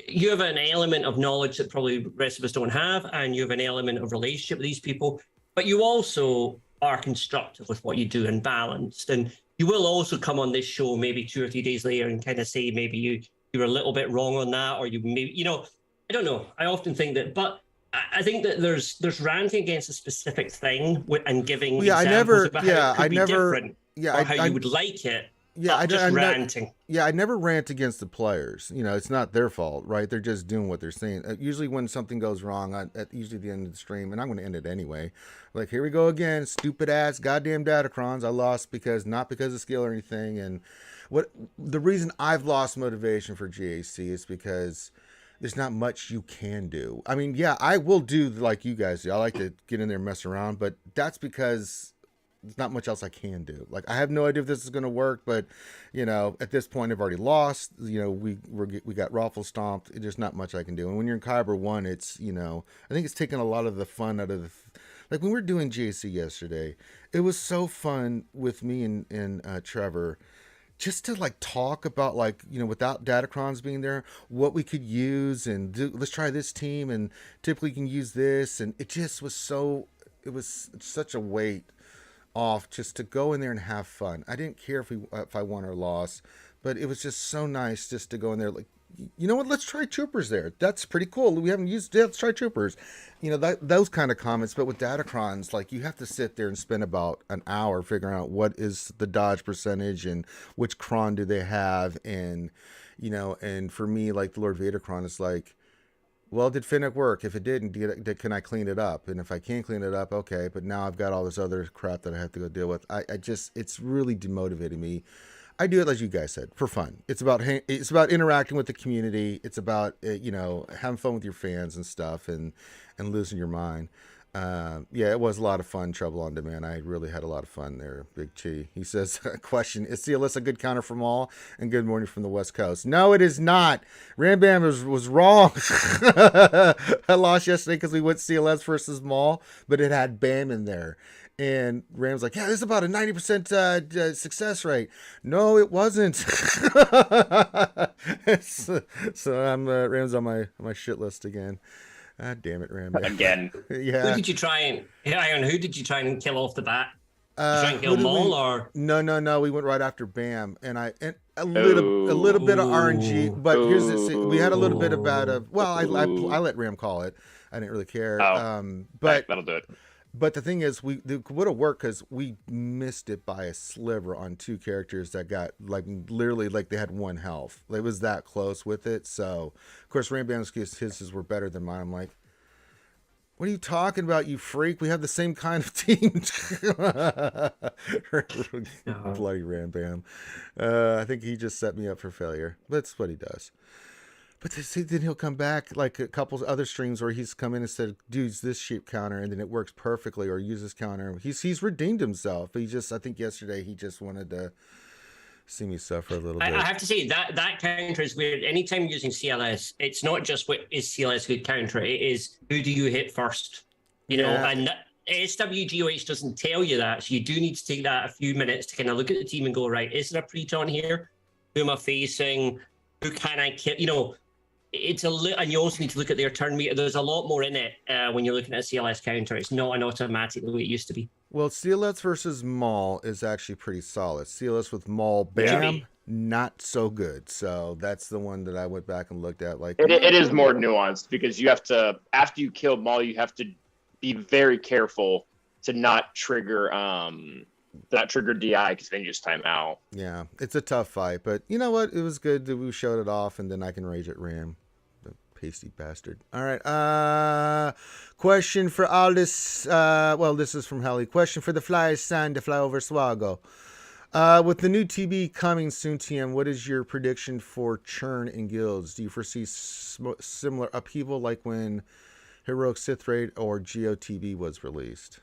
B: You have an element of knowledge that probably the rest of us don't have, and you have an element of relationship with these people, but you also are constructive with what you do and balanced. And you will also come on this show maybe 2 or 3 days later and kind of say maybe you were a little bit wrong on that, or you maybe, I don't know. I often think that, but I think that there's ranting against a specific thing and giving examples about how it could be different, or how you would like it.
A: Yeah,
B: ranting.
A: I never rant against the players. It's not their fault, right? They're just doing what they're saying. Usually when something goes wrong, at usually the end of the stream, and I'm going to end it anyway. Like, here we go again, stupid ass goddamn Datacrons. I lost not because of skill or anything. And the reason I've lost motivation for GAC is because there's not much you can do. I mean, yeah, I will do like you guys do. I like to get in there and mess around, but that's because there's not much else I can do. Like, I have no idea if this is going to work, but at this point I've already lost. We got raffle stomped. There's not much I can do. And when you're in Kyber 1, it's I think it's taken a lot of the fun out of like when we were doing GAC yesterday. It was so fun with me and Trevor, just to like talk about, like, without Datacrons being there, what we could use and do. Let's try this team, and typically you can use this, and it just was it was such a weight off just to go in there and have fun. I didn't care if I won or lost, but it was just so nice just to go in there, like, you know what, let's try troopers there. That's pretty cool. We haven't used it. Let's try troopers. Those kind of comments. But with Datacrons, like, you have to sit there and spend about an hour figuring out what is the dodge percentage and which cron do they have. And, and for me, like, the Lord Vader cron is like, well, did Finnick work? If it didn't, can I clean it up? And if I can't clean it up, okay. But now I've got all this other crap that I have to go deal with. It's really demotivating me. I do it, as you guys said, for fun. It's about interacting with the community. It's about having fun with your fans and stuff, and losing your mind. Yeah, it was a lot of fun. Trouble on Demand. I really had a lot of fun there. Big Chi. He says, question, is CLS a good counter from all? And good morning from the West Coast. No, it is not. Rambam was wrong. I lost yesterday because we went CLS versus Maul, but it had BAM in there. And Ram's like, yeah, this is about a 90% success rate. No, it wasn't. so I'm Ram's on my shit list again. Ah, damn it, Ram.
C: Again.
A: Yeah.
B: Who did you try and kill off the bat? Did you try and kill Maul or?
A: No. We went right after BAM, and a little bit of RNG. But here's this: we had a little bit about well, I let Ram call it. I didn't really care. But
C: that'll do it.
A: But the thing is, it would have worked because we missed it by a sliver on 2 characters that got, like, literally, like, they had 1 health. It was that close with it. So, of course, Rambam's hisses were better than mine. I'm like, what are you talking about, you freak? We have the same kind of team. Bloody Rambam. I think he just set me up for failure. That's what he does. But then he'll come back like a couple other streams where he's come in and said, "Dude's this sheep counter," and then it works perfectly, or use this counter. He's redeemed himself. But I think yesterday he just wanted to see me suffer a little bit.
B: I have to say that counter is weird. Anytime using CLS, it's not just what is CLS good counter. It is who do you hit first, and SWGOH doesn't tell you that. So you do need to take that a few minutes to kind of look at the team and go, right, is there a Preton here? Who am I facing? Who can I kill? It's and you also need to look at their turn meter. There's a lot more in it when you're looking at a CLS counter. It's not an automatic the way it used to be.
A: Well, CLS versus Maul is actually pretty solid. CLS with Maul, BAM, not so good. So that's the one that I went back and looked at. Like,
C: it is more nuanced because you have to, after you kill Maul, you have to be very careful to not trigger DI, because then you just time out.
A: Yeah, it's a tough fight, but you know what? It was good that we showed it off, and then I can rage at Ram. The pasty bastard. All right. Question for all this. Well, this is from Helly. Question for the Flyers signed to fly over SWGOH. With the new TB coming soon, TM, what is your prediction for churn in guilds? Do you foresee similar upheaval like when Heroic Sith Raid or GOTB was released?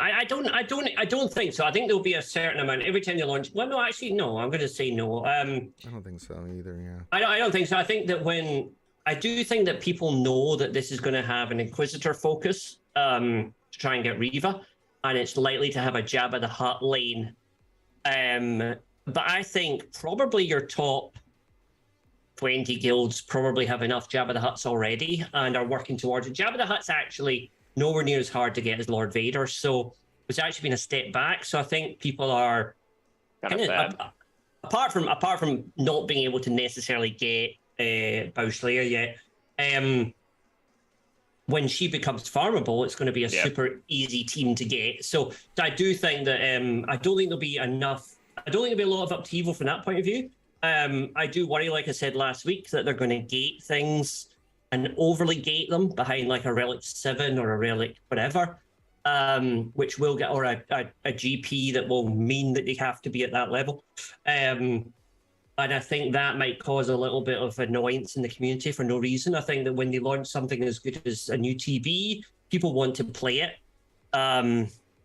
B: I don't think so. I think there'll be a certain amount every time they launch. Well, no, actually, no. I'm going to say no.
A: I don't think so either. Yeah.
B: I don't think so. I think that I do think that people know that this is going to have an Inquisitor focus to try and get Reva, and it's likely to have a Jabba the Hutt lane. But I think probably your top 20 guilds probably have enough Jabba the Hutts already and are working towards it. Jabba the Hutt's actually nowhere near as hard to get as Lord Vader, so it's actually been a step back. So I think people are
C: Kind of sad.
B: apart from not being able to necessarily get Bouch Leia yet, when she becomes farmable, it's going to be a super easy team to get. So I do think that I don't think there'll be enough. I don't think there'll be a lot of upheaval from that point of view. I do worry, like I said last week, that they're going to gate things and overly gate them behind like a Relic 7 or a Relic whatever, which will get, or a GP that will mean that they have to be at that level. And I think that might cause a little bit of annoyance in the community for no reason. I think that when they launch something as good as a new TB, people want to play it.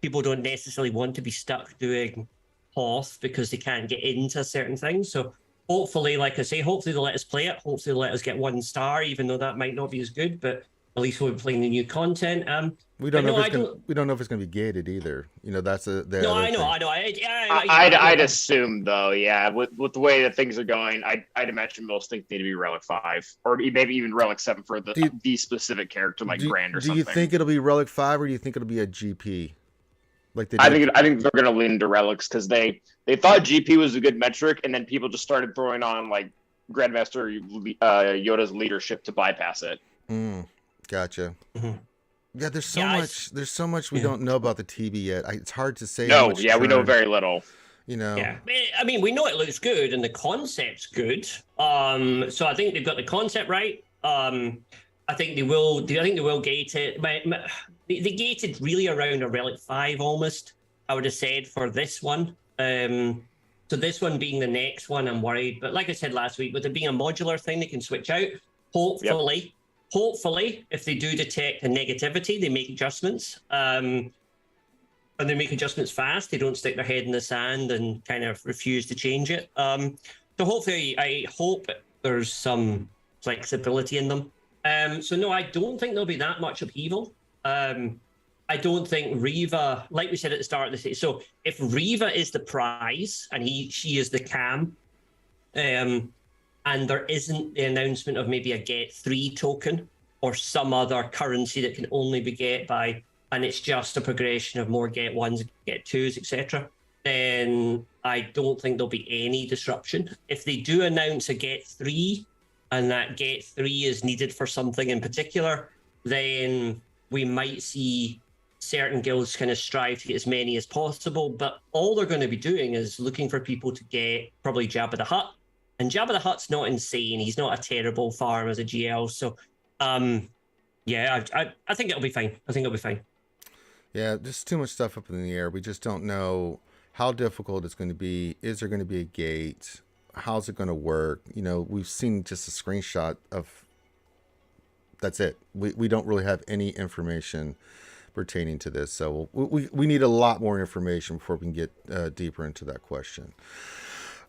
B: People don't necessarily want to be stuck doing Hoth because they can't get into certain things. So hopefully, like I say, hopefully they'll let us play it. Hopefully they'll let us get 1 star, even though that might not be as good, but at least we'll be playing the new content.
A: We don't know if it's going to be gated either. You know, that's I know.
C: I'd assume though, yeah, with the way that things are going, I'd imagine most things need to be Relic 5 or maybe even Relic 7 for the specific character like Grand or something.
A: Do you think it'll be Relic 5 or do you think it'll be a GP?
C: I think they're going to lean into relics because they thought GP was a good metric, and then people just started throwing on like Grandmaster Yoda's leadership to bypass it.
A: Gotcha. Mm-hmm. Yeah, there's so much we don't know about the TB yet. It's hard to say.
C: We know very little.
A: You know.
B: Yeah, I mean, we know it looks good and the concept's good. So I think they've got the concept right. I think they will gate it. They gated really around a Relic 5 almost, I would have said, for this one. So this one being the next one, I'm worried. But like I said last week, with it being a modular thing, they can switch out. Hopefully, if they do detect a negativity, they make adjustments. And they make adjustments fast. They don't stick their head in the sand and kind of refuse to change it. So hopefully, I hope there's some flexibility in them. So no, I don't think there'll be that much upheaval. I don't think Reva, like we said at the start of the season, so if Reva is the prize and she is the cam, and there isn't the announcement of maybe a get 3 token or some other currency that can only be get by, and it's just a progression of more get 1s, get 2s, etc., then I don't think there'll be any disruption. If they do announce a get 3 and that get 3 is needed for something in particular, then we might see certain guilds kind of strive to get as many as possible. But all they're going to be doing is looking for people to get probably Jabba the Hutt. And Jabba the Hutt's not insane. He's not a terrible farm as a GL. So, yeah, I think it'll be fine.
A: Yeah, just too much stuff up in the air. We just don't know how difficult it's going to be. Is there going to be a gate? How's it going to work? You know, we've seen just a screenshot of. That's it. We don't really have any information pertaining to this, so we need a lot more information before we can get deeper into that question.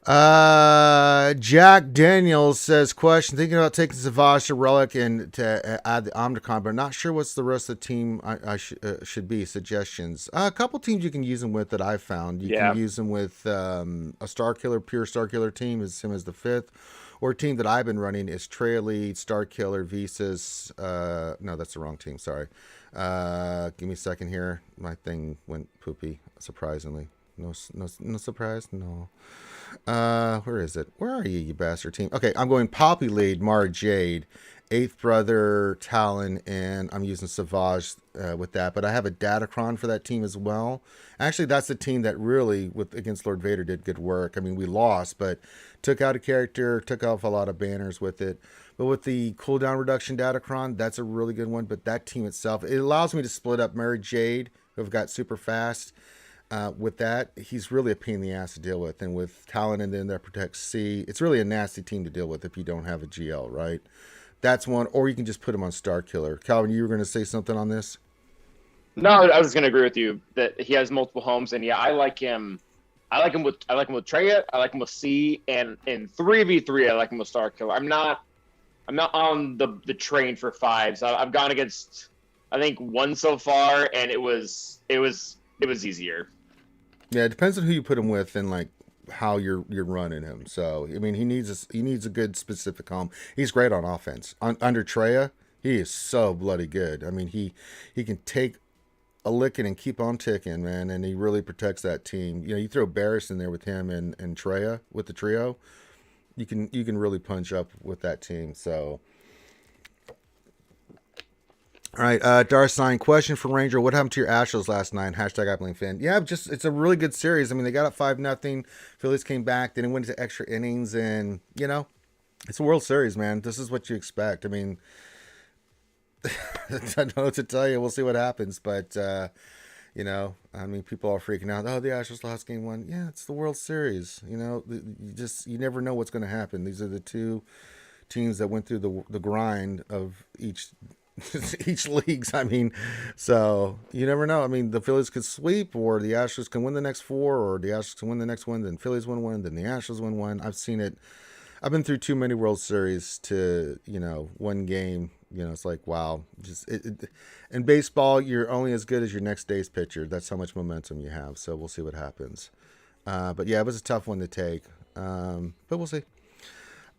A: Jack Daniels says, question, thinking about taking SWGOH to Relic and to add the Omnicron, but not sure what's the rest of the team I should be. Suggestions. A couple teams you can use them with that I've found. You can use them with a pure Starkiller team, is him as the 5th. Or a team that I've been running is Trey Elite, Starkiller, Visas. No, that's the wrong team. Sorry. Give me a second here. My thing went poopy, surprisingly. No surprise? No. Where is it? Where are you bastard team? Okay, I'm going Poppy Lead, Mara Jade, 8th Brother, Talon, and I'm using SWGOH with that. But I have a Datacron for that team as well. Actually, that's the team that really, against Lord Vader, did good work. I mean, we lost, but took out a character, took off a lot of banners with it. But with the cooldown reduction Datacron, that's a really good one. But that team itself, it allows me to split up Mara Jade, who I've got super fast. With that, he's really a pain in the ass to deal with. And with Talon and then that protects C, it's really a nasty team to deal with if you don't have a GL, right? That's one. Or you can just put him on Starkiller. Calvin, you were going to say something on this?
C: No, I was gonna agree with you that he has multiple homes, and yeah, I like him. I like him with Traya. I like him with C, and in 3v3, I like him with Star Killer. I'm not on the train for fives. I've gone against I think one so far, and it was easier.
A: Yeah, it depends on who you put him with and like how you're running him. So I mean, he needs a good specific home. He's great on offense. Under Traya, he is so bloody good. I mean, he can take a licking and keep on ticking, man, and he really protects that team. You know, you throw Barris in there with him and Traya with the trio, you can really punch up with that team. So, all right, Darsign, question for Ranger: what happened to your Astros last night? Hashtag I blame Finn. Yeah, just it's a really good series. I mean, they got up 5-0. Phillies came back, then it went into extra innings, and you know, it's a World Series, man. This is what you expect. I mean, I don't know what to tell you. We'll see what happens, but you know, I mean, people are freaking out. Oh, the Astros lost game one. Yeah, it's the World Series. You know, you never know what's going to happen. These are the two teams that went through the grind of each leagues. I mean, so you never know. I mean, the Phillies could sweep, or the Astros can win the next four, or the Astros can win the next one. Then Phillies win one, then the Astros win one. I've seen it. I've been through too many World Series to, you know, one game. You know, it's like, wow. Just in baseball, you're only as good as your next day's pitcher. That's how much momentum you have. So we'll see what happens. But yeah, it was a tough one to take. But we'll see.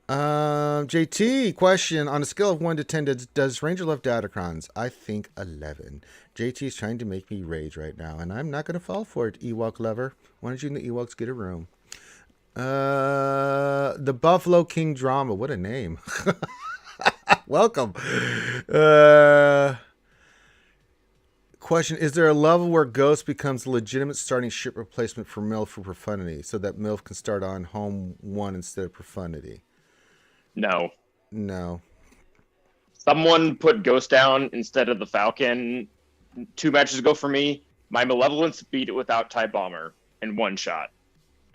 A: JT, question: on a scale of 1 to 10, does Ranger love Datacrons? I think 11. JT is trying to make me rage right now, and I'm not going to fall for it. Ewok lover, why don't you and the Ewoks get a room? The Buffalo King drama. What a name. Welcome. Question: is there a level where Ghost becomes a legitimate starting ship replacement for MILF for Profundity, so that MILF can start on home one instead of Profundity?
C: No. Someone put Ghost down instead of the Falcon 2 matches ago for me. My Malevolence beat it without TIE Bomber in one shot.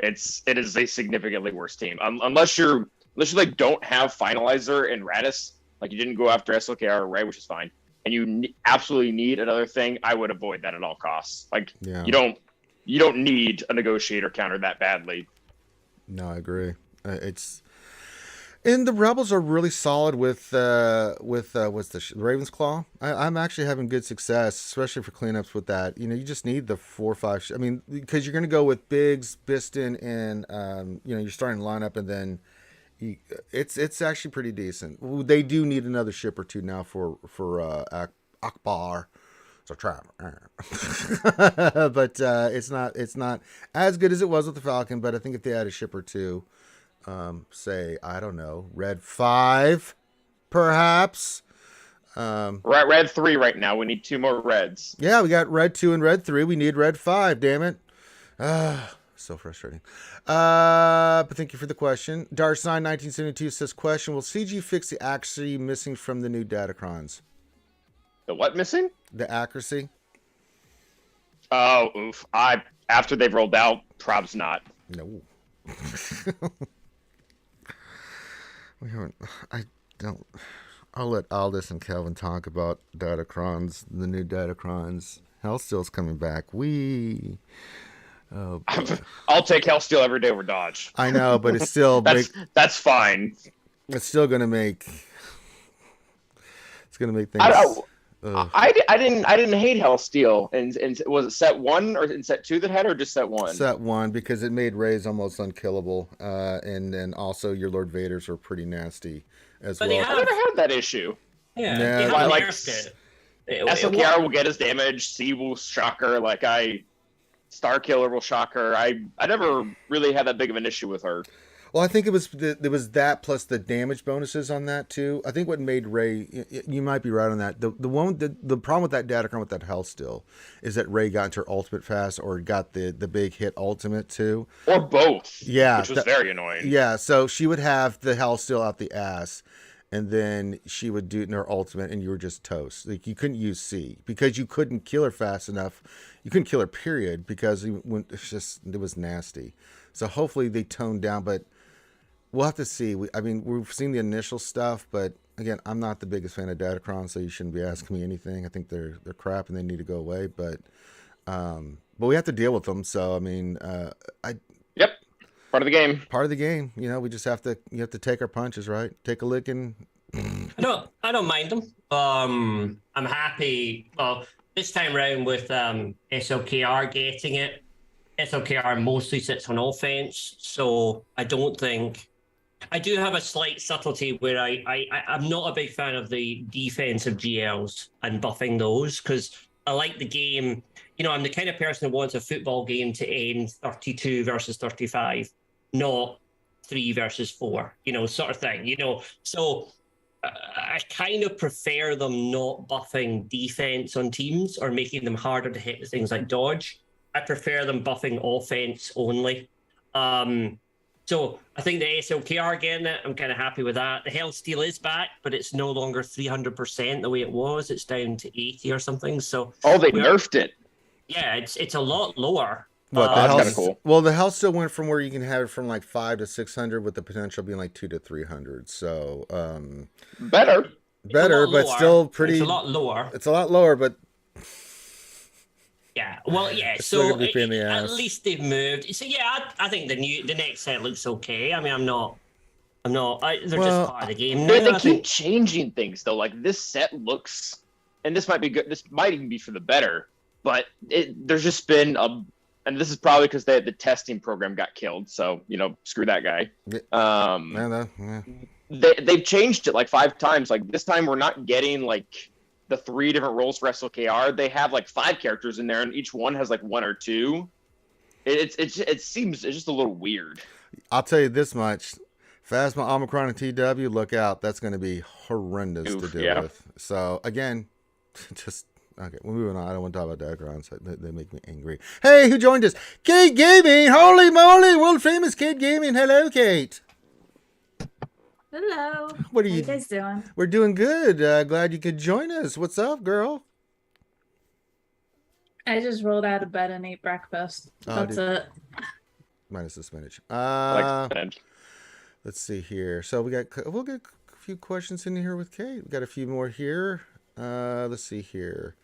C: It is a significantly worse team. Unless you like don't have Finalizer and Radis, like you didn't go after SLKR or Ray, which is fine, and you absolutely need another thing, I would avoid that at all costs. Like you don't need a negotiator counter that badly. No,
A: I agree. And the Rebels are really solid with what's the Raven's Claw. I'm actually having good success, especially for cleanups with that. You know, you just need the 4 or 5. I mean, because you're going to go with Biggs, Biston, and you know, you're starting lineup, and then it's actually pretty decent. They do need another ship or two now for Akbar. So trap, but it's not as good as it was with the Falcon. But I think if they had a ship or two. Say, I don't know, Red 5, perhaps.
C: We're at Red 3 right now. We need 2 more Reds.
A: Yeah, we got Red 2 and Red 3. We need Red 5, damn it. So frustrating. But thank you for the question. Darsign 1972 says, question: will CG fix the accuracy missing from the new Datacrons?
C: The what missing?
A: The accuracy.
C: Oh, oof. After they've rolled out, probs not.
A: No. I'll let Aldous and Kelvin talk about Datacrons, the new Datacrons. Hellsteel's coming back.
C: I'll take Hellsteel every day over Dodge.
A: I know, but it's still
C: that's fine.
A: It's still gonna make things.
C: I didn't hate Hellsteel, and was it set 1 or in set 2 that had, or just set 1?
A: Set 1, because it made Reyes almost unkillable, and then also your Lord Vaders were pretty nasty as well.
C: I never had that issue.
B: Yeah.
C: Like SLKR will get his damage, C will shock her, Star Killer will shock her. I never really had that big of an issue with her.
A: Well, I think there was that plus the damage bonuses on that too. I think what made Rey, you might be right on that. The problem with that Datacron with that Hellsteel is that Rey got into her ultimate fast, or got the big hit ultimate too,
C: or both.
A: Yeah,
C: which was very annoying.
A: Yeah, so she would have the Hellsteel out the ass, and then she would do it in her ultimate, and you were just toast. Like, you couldn't use C because you couldn't kill her fast enough. You couldn't kill her, period, because it was nasty. So hopefully they toned down, but we'll have to see. We've seen the initial stuff, but again, I'm not the biggest fan of Datacron, so you shouldn't be asking me anything. I think they're crap and they need to go away. But we have to deal with them. So I mean,
C: Yep, part of the game.
A: Part of the game. You know, we just have to take our punches, right? Take a licking.
B: I don't mind them. I'm happy. Well, this time round with SLKR getting it, SLKR mostly sits on offense, so I don't think. I do have a slight subtlety where I'm not a big fan of the defensive GLs and buffing those, because I like the game. You know, I'm the kind of person who wants a football game to end 32 versus 35, not 3 versus 4, you know, sort of thing, you know. So I kind of prefer them not buffing defense on teams or making them harder to hit with things like dodge. I prefer them buffing offense only. So I think the SLKR getting it, I'm kind of happy with that. The Hell Steel is back, but it's no longer 300% the way it was. It's down to 80 or something. So
C: they nerfed it.
B: Yeah, it's a lot lower.
A: What the
C: that's
A: hell?
C: kind of cool.
A: Well, the Hell Steel went from where you can have it from like 500 to 600, with the potential being like 200 to 300. So
C: better,
A: but still pretty.
B: It's a lot lower.
A: It's a lot lower, but.
B: Yeah, well, yeah.
A: So
B: at least they've moved. So yeah, I think the next set looks okay. I mean, I'm not. They're just part of the game.
C: They keep changing things though. Like this set looks, and this might be good. This might even be for the better. But there's just been and this is probably because the testing program got killed. So you know, screw that guy. They've changed it like 5 times. Like this time, we're not getting like the 3 different roles for SLKR. They have like 5 characters in there, and each one has like 1 or 2. It seems just a little weird.
A: I'll tell you this much: Phasma, Omicron, and TW. Look out! That's going to be horrendous to deal with. So again, just okay. We're moving on. I don't want to talk about Datacron. So they make me angry. Hey, who joined us? Kate Gaming. Holy moly! World famous Kate Gaming. Hello, Kate.
D: Hello.
A: What are
D: How
A: you
D: guys doing?
A: We're doing good. Glad you could join us. What's up, girl?
D: I just rolled out of bed and ate breakfast. That's it.
A: Minus the spinach.
C: Like
A: Let's see here. So we'll get a few questions in here with Kate. We got a few more here. Let's see here.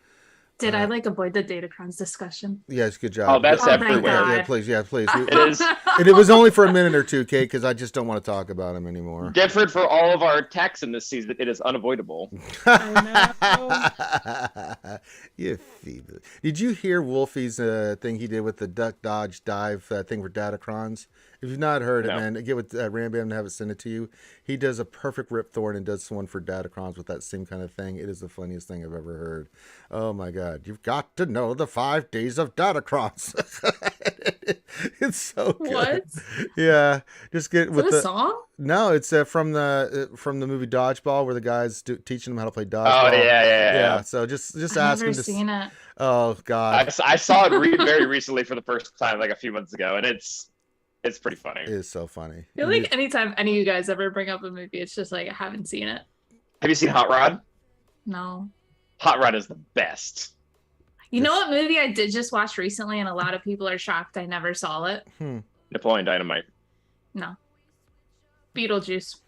D: Did I avoid the Datacrons discussion?
A: Yes, good job.
C: Oh, that's everywhere.
A: Yeah, please.
C: It is.
A: And it was only for a minute or two, Kate, because I just don't want to talk about him anymore.
C: Different for all of our attacks in this season. It is unavoidable.
D: I know.
A: You feeble. Did you hear Wolfie's thing he did with the duck, dodge, dive thing for Datacrons? If you've not heard it, man, get with Rambam and have it send it to you. He does a perfect Rip Thorn and does one for Datacrons with that same kind of thing. It is the funniest thing I've ever heard. Oh my God. You've got to know the 5 days of Datacrons. It's so good.
D: What?
A: Yeah. Just get with the
D: song?
A: No, it's from the movie Dodgeball, where the guy's teaching them how to play dodgeball.
C: Oh yeah.
A: So just
D: I've
A: ask him
D: never seen it.
A: Oh God.
C: I saw it very recently for the first time, like a few months ago, and it's pretty funny.
A: It is so funny.
D: I feel like anytime any of you guys ever bring up a movie, it's just like I haven't seen it.
C: Have you seen Hot Rod?
D: No.
C: Hot Rod is the best.
D: You know what movie I did just watch recently, and a lot of people are shocked I never saw it?
C: Napoleon Dynamite.
D: No. Beetlejuice.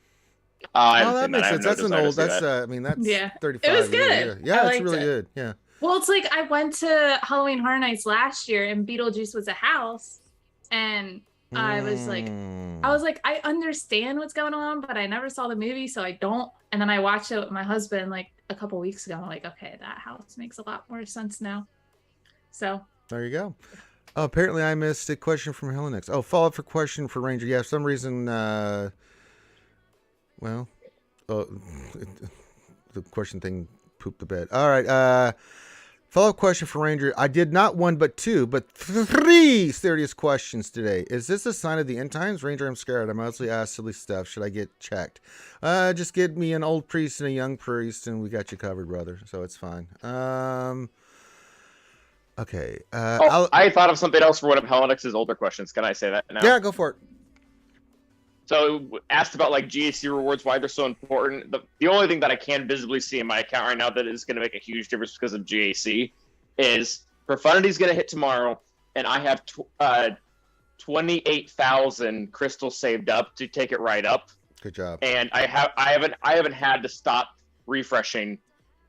A: That makes sense. That's an old. That's 35.
D: It was good.
A: Yeah, it's really good. Yeah.
D: Well, it's like I went to Halloween Horror Nights last year, and Beetlejuice was a house, and I was like, I understand what's going on, but I never saw the movie, so I don't. And then I watched it with my husband like a couple weeks ago. I'm like, okay, that house makes a lot more sense now. So
A: there you go. Oh, apparently I missed a question from Helenix. Oh, follow-up for question for Ranger. Yeah, for some reason, the question thing pooped the bed. All right. Follow-up question for Ranger. I did not 1 but 2, but 3 serious questions today. Is this a sign of the end times? Ranger, I'm scared. I mostly ask silly stuff. Should I get checked? Just get me an old priest and a young priest, and we got you covered, brother. So it's fine. Okay.
C: I thought of something else for one of Helenix's older questions. Can I say that now?
A: Yeah, go for it.
C: So asked about like GAC rewards, why they're so important. The only thing that I can visibly see in my account right now that is going to make a huge difference because of GAC is Profundity's going to hit tomorrow, and I have 28,000 crystals saved up to take it right up.
A: Good job.
C: And I haven't had to stop refreshing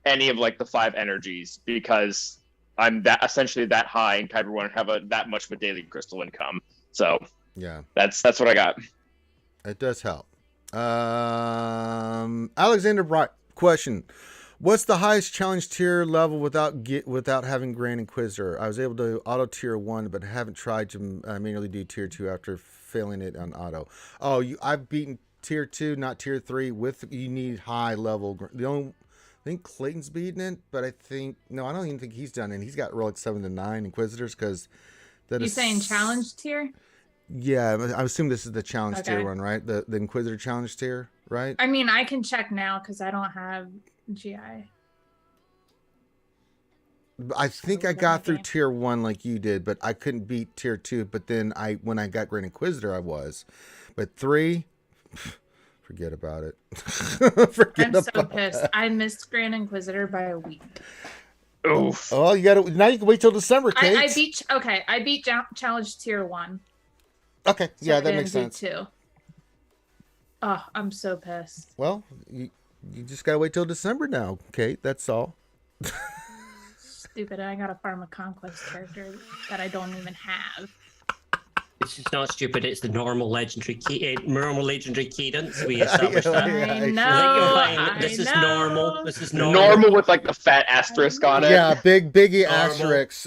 C: any of like the 5 energies because I'm essentially that high in Kyber 1 and have that much of a daily crystal income. So
A: yeah,
C: that's what I got.
A: It does help. Alexander Bright, question. What's the highest challenge tier level without having Grand Inquisitor? I was able to auto tier 1, but haven't tried to manually do tier 2 after failing it on auto. Oh, I've beaten tier 2, not tier 3. You need high level. I think Clayton's beaten it, but I don't even think he's done it. He's got like 7 to 9 Inquisitors because
D: You saying challenge tier?
A: Yeah, I assume this is the challenge tier one, right? The Inquisitor challenge tier, right?
D: I mean, I can check now because I don't have GI.
A: I think I got through tier 1 like you did, but I couldn't beat tier 2. But then when I got Grand Inquisitor, I was. But 3, forget about it.
D: I'm so pissed. I missed Grand Inquisitor by a week.
C: Oof.
A: Oh, now you can wait till December, Kate.
D: I beat challenge tier 1.
A: Okay,
D: So
A: yeah, that makes sense.
D: 2. Oh, I'm so pissed.
A: Well, you just gotta wait till December now, Kate. That's all.
D: Stupid. I got to farm a Conquest character that I don't even have.
B: It's just not stupid. It's the normal legendary cadence. We established that.
D: I know.
B: This is normal. This is normal.
C: Normal with like the fat asterisk on it.
A: Yeah, biggie
B: Normal.
A: asterisks.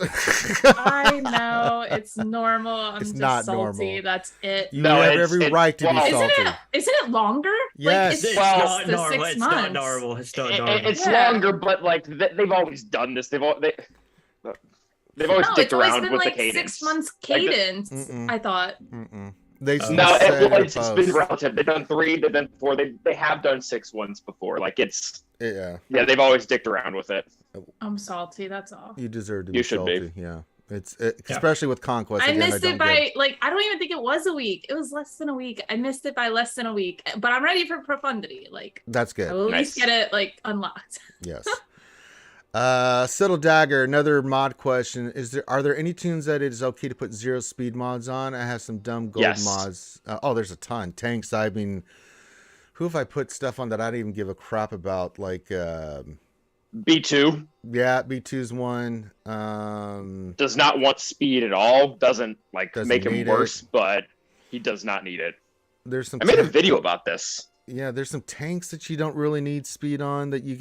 D: I know. It's normal. I'm
A: It's
D: just
A: not
D: salty.
A: normal.
D: That's it.
A: You
C: No,
A: have
C: it's-
A: every right to be
C: well,
A: salty.
D: Isn't it longer?
A: Yes.
D: Like,
B: It's
C: Well,
B: not
D: the
B: normal.
D: 6
B: It's
D: months.
B: not normal. It's not normal.
C: It's
D: Yeah.
C: longer, but like they've always done this. They've always
D: No,
C: dicked
D: it's always
C: around
D: been
C: with
D: like
C: the cadence.
D: 6 months
C: Like the-
D: cadence. I thought.
A: They
C: No,
A: said in
C: it's
A: the
C: been
A: post.
C: relative. They've done 3, they've done 4. They have done 6 once before. Like
A: Yeah,
C: they've always dicked around with it.
D: I'm salty. That's all.
A: you deserve to
C: You
A: be
C: should
A: salty.
C: be.
A: Yeah, especially with Conquest.
D: I
A: again,
D: missed
A: don't
D: it by
A: get-
D: I don't even think it was a week. It was less than a week. I missed it by less than a week. But I'm ready for profundity. Like
A: That's good.
D: I will at least
C: Nice.
D: get it like unlocked.
A: Yes. Settle Dagger, another mod question. Are there any tunes that it is okay to put 0 speed mods on? I have some dumb gold
C: Yes.
A: mods. There's a ton. Tanks, I mean, who have I put stuff on that I don't even give a crap about? Like,
C: B2
A: yeah, B2's one.
C: does not want speed at all. Doesn't
A: Doesn't
C: make him
A: need
C: worse, but he does not need it.
A: There's some.
C: I made a video about this.
A: Yeah, there's some tanks that you don't really need speed on that you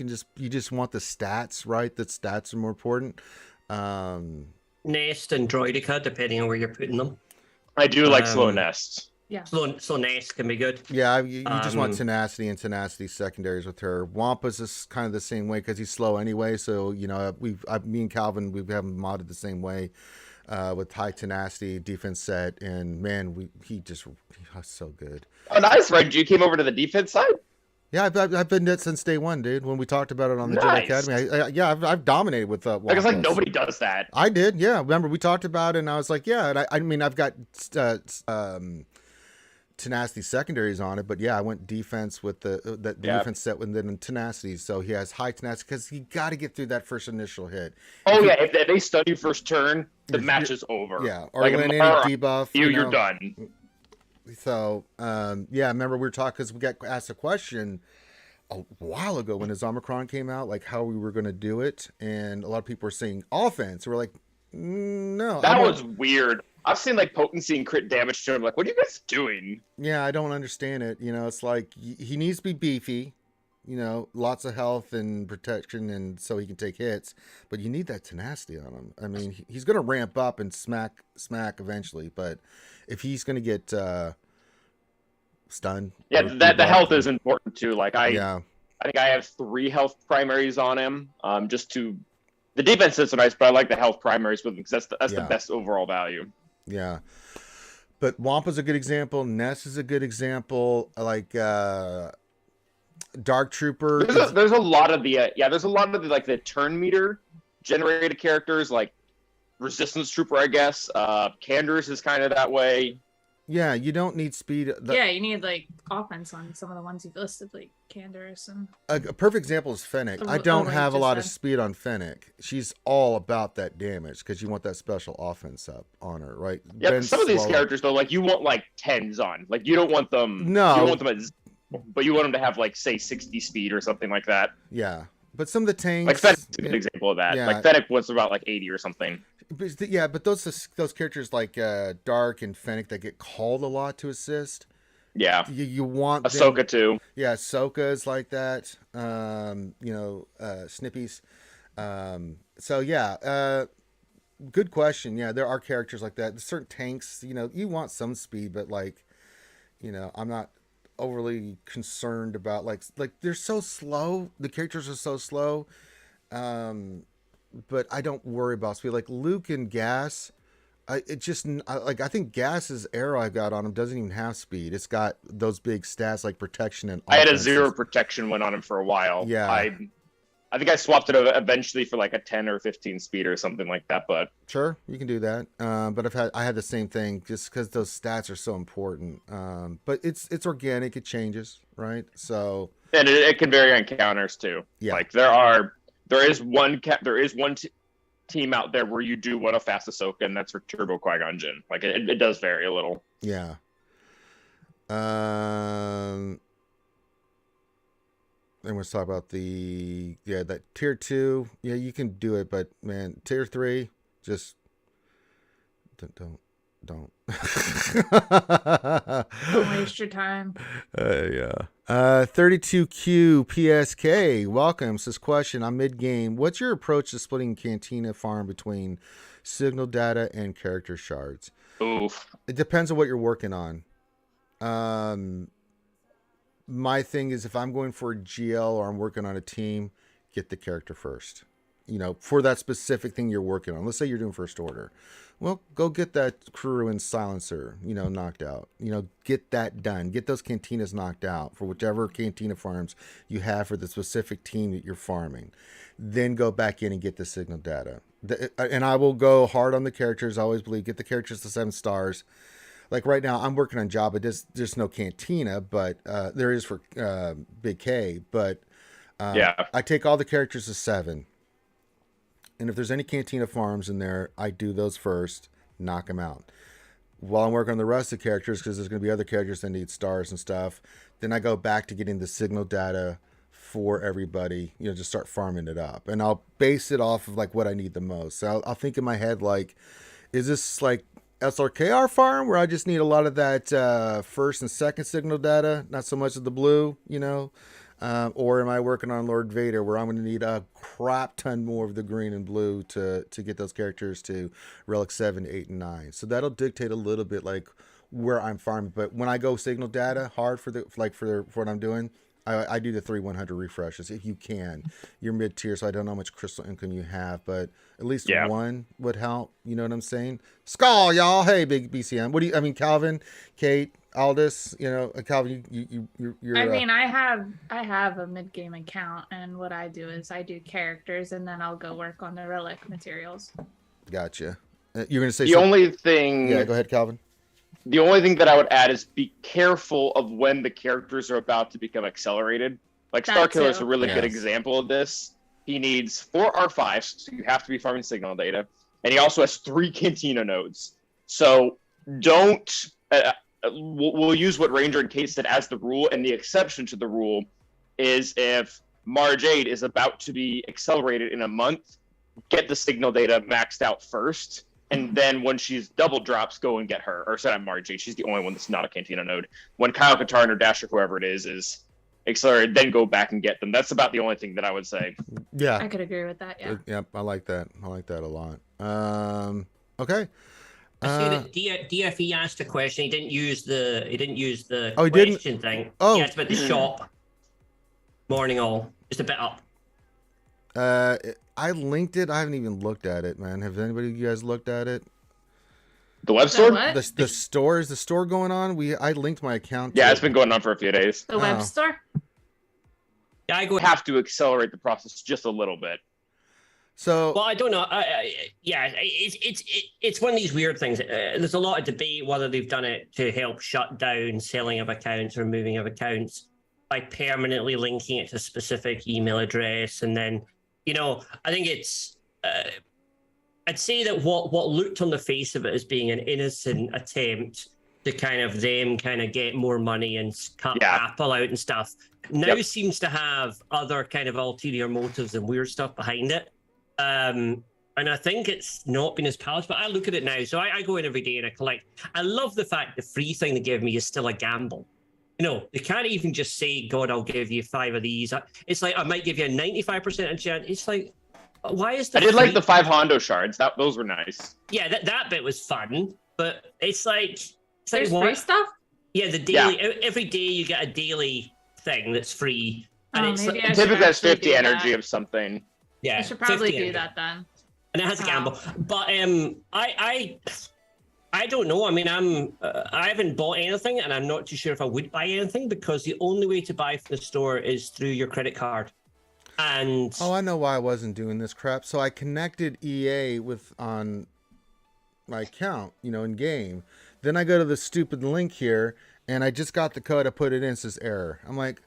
A: just want the stats, right? That stats are more important.
B: Nest and Droidica, depending on where you're putting them.
C: I do like slow nests.
D: Yeah.
B: So Nest can be good.
A: Yeah, you just want
B: Um,
A: tenacity and tenacity secondaries with her. Wampa's is kind of the same way because he's slow anyway. So me and Calvin, we have him modded the same way with high tenacity defense set, and man, he's so good.
C: Oh, nice, Red. You came over to the defense side.
A: Yeah, I've been it since day one, dude. When we talked about it on the
C: Nice.
A: Jedi Academy, I've dominated with
C: Like it's like
A: Wampa's.
C: nobody does that.
A: I did, yeah. Remember we talked about it, and I was like, yeah. And I mean, I've got tenacity secondaries on it, but yeah, I went defense with the defense set with then tenacity. So he has high tenacity because you got to get through that first initial hit.
C: Oh yeah, if they stun you first turn, the
A: You're-
C: match is over.
A: Yeah, or
C: Like,
A: when any
C: alright,
A: debuff,
C: you're done.
A: So yeah, remember we were talking because we got asked a question a while ago when his Omicron came out, like how we were going to do it, and a lot of people were saying offense. We're like, no,
C: That was weird. I've seen like potency and crit damage to him. Like, what are you guys doing?
A: Yeah, I don't understand it. It's like he needs to be beefy, lots of health and protection, and so he can take hits. But you need that tenacity on him. I mean, he's going to ramp up and smack eventually. But if he's going to get stunned,
C: Yeah,
A: or
C: the
A: debuffed,
C: health is important too. Like I
A: yeah,
C: think I have 3 health primaries on him. Just to the defense is nice, but I like the health primaries with him because that's the
A: Yeah.
C: best overall value.
A: yeah. But Wampa's a good example. Ness is a good example. Like Dark Trooper.
C: There's a lot of the like the turn meter generated characters like Resistance Trooper, I guess. Canderous is kind of that way.
A: Yeah, you don't need speed.
D: Yeah, you need like offense on some of the ones you've listed, like Canderous and
A: A perfect example is Fennec. I don't have a lot of speed on Fennec. She's all about that damage because you want that special offense up on her, right?
C: Yeah,
A: Ben's
C: some of these
A: slower.
C: characters though, like you want like 10s on. Like you don't want them.
A: No.
C: you don't want them at but you want him to have like say 60 speed or something like that.
A: Yeah, but some of the tanks,
C: Like Fennec's a good example of that.
A: Yeah.
C: Like Fennec was about like 80 or something.
A: Yeah, but those characters like Dark and Fennec that get called a lot to assist.
C: Yeah,
A: You want
C: Ahsoka too.
A: Yeah, Ahsoka is like that. Snippies. So yeah, good question. Yeah, there are characters like that. There's certain tanks, you want some speed, but like, I'm not overly concerned about like they're so slow. The characters are so slow. But I don't worry about speed. Like Luke and Gas, I think Gas's arrow I got on him doesn't even have speed. It's got those big stats like protection and
C: I had a
A: offense.
C: 0 protection went on him for a while.
A: Yeah.
C: I think I swapped it eventually for like a 10 or 15 speed or something like that. But
A: Sure, you can do that. But I had the same thing just because those stats are so important. But it's organic. It changes, right? So
C: and it can vary on counters too.
A: Yeah.
C: Like there is one team out there where you do want a fast Ahsoka, and that's for Turbo Qui-Gon Jinn. Like it does vary a little.
A: yeah. Then let's talk about that tier 2. Yeah, you can do it, but man, tier 3, just don't.
D: Don't waste your time.
A: Yeah. 32Q PSK welcomes this question. I'm mid-game. What's your approach to splitting Cantina farm between signal data and character shards?
C: Oof.
A: It depends on what you're working on. My thing is if I'm going for a GL or I'm working on a team, get the character first. For that specific thing you're working on. Let's say you're doing first order. Well, go get that crew and silencer, knocked out. Get that done. Get those cantinas knocked out for whichever cantina farms you have for the specific team that you're farming. Then go back in and get the signal data. And I will go hard on the characters. I always believe get the characters to 7 stars. Like right now, I'm working on Jabba. There's no cantina, but there is for Big K. But I take all the characters to 7. And if there's any cantina farms in there, I do those first, knock them out. While I'm working on the rest of the characters, because there's going to be other characters that need stars and stuff, then I go back to getting the signal data for everybody, just start farming it up. And I'll base it off of like what I need the most. So I'll think in my head, like, is this like SRKR farm where I just need a lot of that first and second signal data, not so much of the blue, or am I working on Lord Vader where I'm going to need a crap ton more of the green and blue to get those characters to Relic 7, 8, and 9? So that'll dictate a little bit like where I'm farming. But when I go signal data hard for what I'm doing, I do the 3-100 refreshes if you can. You're mid tier, so I don't know how much crystal income you have, but at least one would help. You know what I'm saying? Skull, y'all. Hey, big BCM. Calvin, Kate, Aldous. Calvin, you're.
D: I have a mid game account, and what I do is I do characters, and then I'll go work on the relic materials.
A: Gotcha. You're gonna say
C: the only thing.
A: Yeah, go ahead, Calvin.
C: The only thing that I would add is be careful of when the characters are about to become accelerated. Like Starkiller is a really good example of this. He needs 4 R5s, so you have to be farming signal data. And he also has 3 Cantina nodes. So don't... we'll use what Ranger and Kate said as the rule, and the exception to the rule is if Marge 8 is about to be accelerated in a month, get the signal data maxed out first. And then when she's double drops, go and get her. Or said I'm Margie. She's the only one that's not a Cantina node. When Kyle Katarn or Dash or whoever it is accelerated, then go back and get them. That's about the only thing that I would say.
A: Yeah.
D: I could agree with that, yeah.
A: Yep, I like that. I like that a lot. Okay.
B: I see that DFE asked a question. He didn't use the
A: Oh, he
B: question
A: didn't?
B: thing.
A: Oh.
B: Yeah, it's about the shop. Morning all. Just a bit up.
A: I linked it. I haven't even looked at it, man. Have anybody of you guys looked at it?
C: The web store?
A: The store, is the store going on? I linked my account.
C: Yeah, it's been going on for a few days.
D: The web store?
B: Yeah, I
C: have to accelerate the process just a little bit.
A: So,
B: well, I don't know. It's one of these weird things. There's a lot of debate whether they've done it to help shut down selling of accounts or moving of accounts by permanently linking it to a specific email address, and then I think it's. I'd say that what looked on the face of it as being an innocent attempt to kind of get more money and cut
C: Yeah.
B: Apple out and stuff, now seems to have other kind of ulterior motives and weird stuff behind it. And I think it's not been as palatable, but I look at it now. So I go in every day and I collect. I love the fact the free thing they give me is still a gamble. You know, they can't even just say, God, I'll give you 5 of these. It's like, I might give you a 95% chance. It's like, why is that?
C: I did like the 5 Hondo shards. Those were nice.
B: Yeah, that bit was fun. But it's like...
D: There's free stuff?
B: Yeah, the daily... Yeah. Every day you get a daily thing that's free. And it's
D: maybe
B: like,
C: typically has 50 energy of something.
B: Yeah,
D: I should probably do that then.
B: And it has a gamble. But I don't know. I mean, I haven't bought anything, and I'm not too sure if I would buy anything, because the only way to buy from the store is through your credit card. And
A: I know why I wasn't doing this crap. So I connected EA on my account, in game. Then I go to the stupid link here, and I just got the code. I put it in. It says error. I'm like,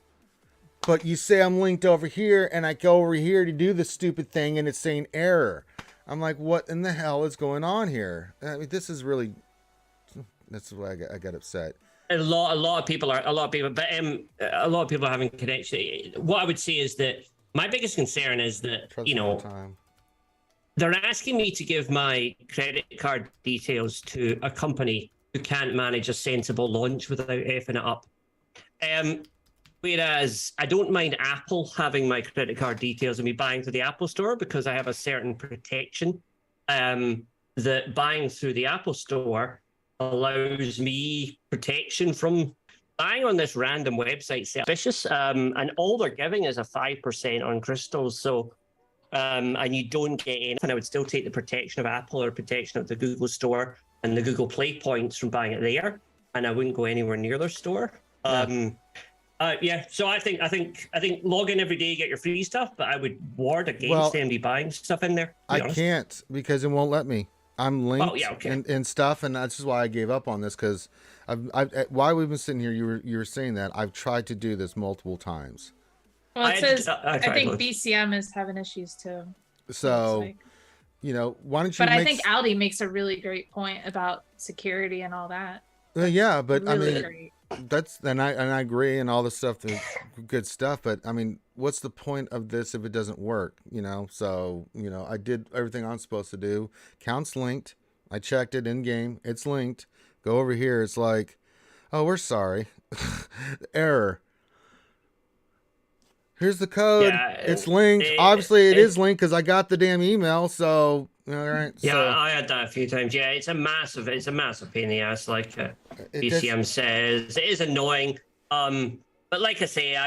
A: but you say I'm linked over here, and I go over here to do the stupid thing, and it's saying error. I'm like, what in the hell is going on here? I mean, this is really... That's why I got upset.
B: A lot of people are having connection. What I would say is that my biggest concern is that they're asking me to give my credit card details to a company who can't manage a sensible launch without effing it up. Whereas I don't mind Apple having my credit card details and me buying through the Apple Store, because I have a certain protection that buying through the Apple Store allows me protection from buying on this random website. Suspicious, and all they're giving is a 5% on crystals. So, and you don't get anything. I would still take the protection of Apple or protection of the Google Store and the Google Play points from buying it there, and I wouldn't go anywhere near their store. So I think log in every day, get your free stuff, but I would ward against them buying stuff in there.
A: I can't, because it won't let me. I'm linked and stuff, and that's just why I gave up on this, because while we've been sitting here, you were saying that I've tried to do this multiple times.
D: Well, it says I think BCM is having issues too.
A: So, why don't you?
D: But I think Aldi makes a really great point about security and all that.
A: Yeah, but
D: really
A: I mean,
D: great.
A: that's and I agree, and all the stuff, the good stuff. But I mean, what's the point of this if it doesn't work? So I did everything I'm supposed to do. Count's linked. I checked it in game. It's linked. Go over here. It's like, oh, we're sorry. Error. Here's the code. Yeah, it's linked. Obviously, it is linked because I got the damn email. So, all right.
B: Yeah,
A: so,
B: I had that a few times. Yeah, it's a massive pain in the ass. Like BCM says, it is annoying. But like I say,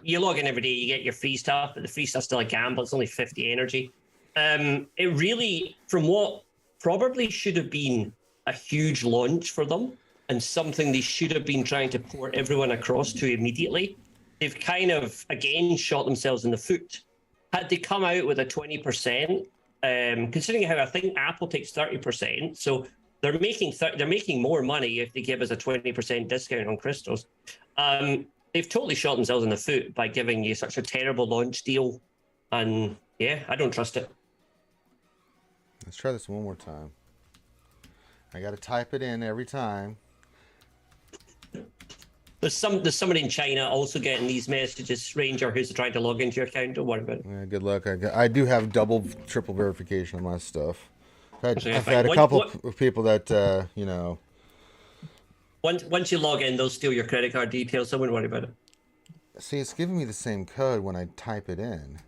B: you log in every day, you get your free stuff, but the free stuff's still a gamble. It's only 50 energy. It really, from what probably should have been a huge launch for them and something they should have been trying to port everyone across to immediately, they've kind of, again, shot themselves in the foot. Had they come out with a 20%, considering how I think Apple takes 30%, so they're making more money if they give us a 20% discount on crystals. They've totally shot themselves in the foot by giving you such a terrible launch deal. And yeah, I don't trust it.
A: Let's try this one more time. I got to type it in every time.
B: There's somebody in China also getting these messages, Ranger, who's trying to log into your account. Don't worry about it.
A: Yeah, good luck. I do have triple verification on my stuff. I've had a couple of people that,
B: Once you log in, they'll steal your credit card details, so I wouldn't worry about it.
A: See, it's giving me the same code when I type it in.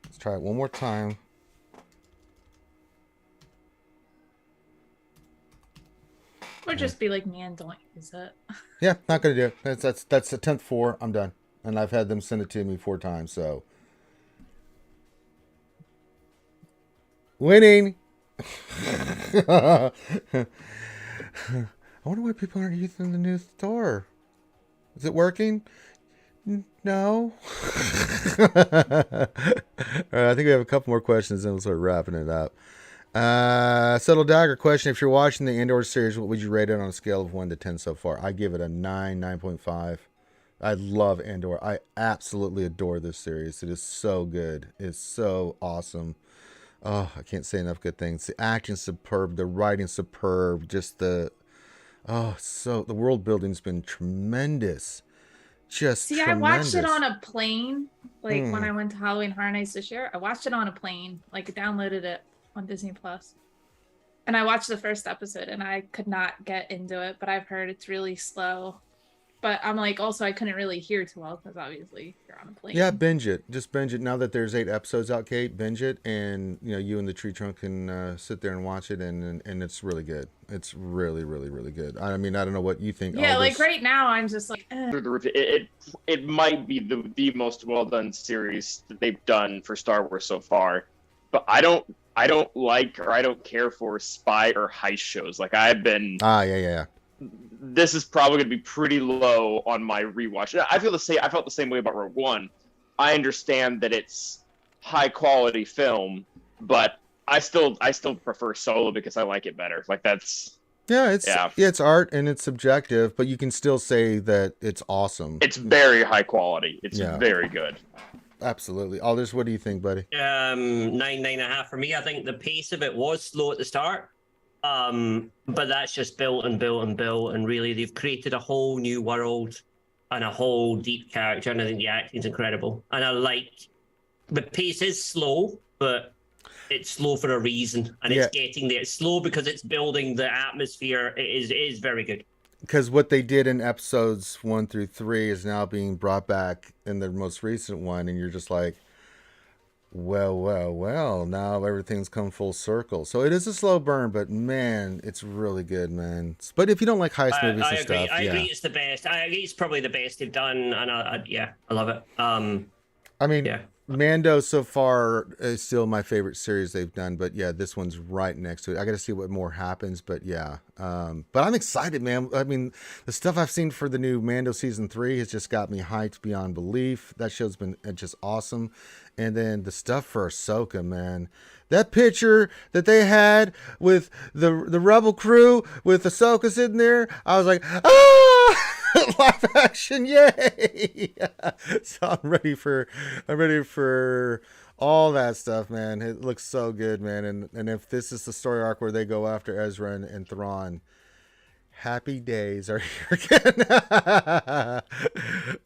A: Let's try it one more time.
D: Or just be like me and don't use it.
A: Yeah, not gonna do it. That's attempt 4. I'm done, and I've had them send it to me 4 times. So winning. I wonder why people aren't using the new store. Is it working? No. All right, I think we have a couple more questions, and we'll start wrapping it up. Subtle Dagger question: if you're watching the Andor series, what would you rate it on a scale of 1 to 10 so far? I give it a 9.5. I love Andor. I absolutely adore this series. It is so good. It's so awesome. Oh, I can't say enough good things. The acting's superb. The writing's superb. Just the Oh, so the world building's been tremendous. Just
D: See, I watched it
A: tremendous.
D: on a plane. Like when I went to Halloween Horror Nights this year, I watched it on a plane. Like downloaded it on Disney Plus. And I watched the first episode and I could not get into it, but I've heard it's really slow. But I'm like, also, I couldn't really hear too well because obviously you're on a plane.
A: Yeah, binge it. Just binge it. Now that there's 8 episodes out, Kate, binge it, and you and the tree trunk can sit there and watch it, and it's really good. It's really, really, really good. I mean, I don't know what you think.
D: Yeah, like
A: Aldous.
D: right now, I'm just like,
C: Through the roof. It might be the most well done series that they've done for Star Wars so far. But I don't like or I don't care for spy or heist shows. Like I've been.
A: Yeah.
C: This is probably going to be pretty low on my rewatch. I feel the same. I felt the same way about Rogue One. I understand that it's high quality film, but I still prefer Solo because I like it better. Like that's
A: it's art and it's subjective, but you can still say that it's awesome.
C: it's very high quality. It's very good.
A: Absolutely. Aldous, what do you think, buddy?
B: 9.5 for me. I think the pace of it was slow at the start. But that's just built and built and built, and really they've created a whole new world and a whole deep character, and I think the acting's incredible. And I like the pace is slow, but it's slow for a reason, and it's getting there. It's slow because it's building the atmosphere. It is very good.
A: Because what they did in episodes 1 through 3 is now being brought back in the most recent one, and you're just like, well, now everything's come full circle. So it is a slow burn, but man, it's really good, man. But if you don't like heist movies and stuff,
B: I agree it's the best. I agree it's probably the best they've done, and I love it.
A: I mean, Mando so far is still my favorite series they've done, but yeah, this one's right next to it. I got to see what more happens, but yeah. But I'm excited, man. I mean, the stuff I've seen for the new Mando season 3 has just got me hyped beyond belief. That show's been just awesome. And then the stuff for Ahsoka, man. That picture that they had with the Rebel crew with Ahsoka sitting there, I was like, ah! Live action, yay! So I'm ready for all that stuff, man. It looks so good, man. And if this is the story arc where they go after Ezra and Thrawn, happy days are here again.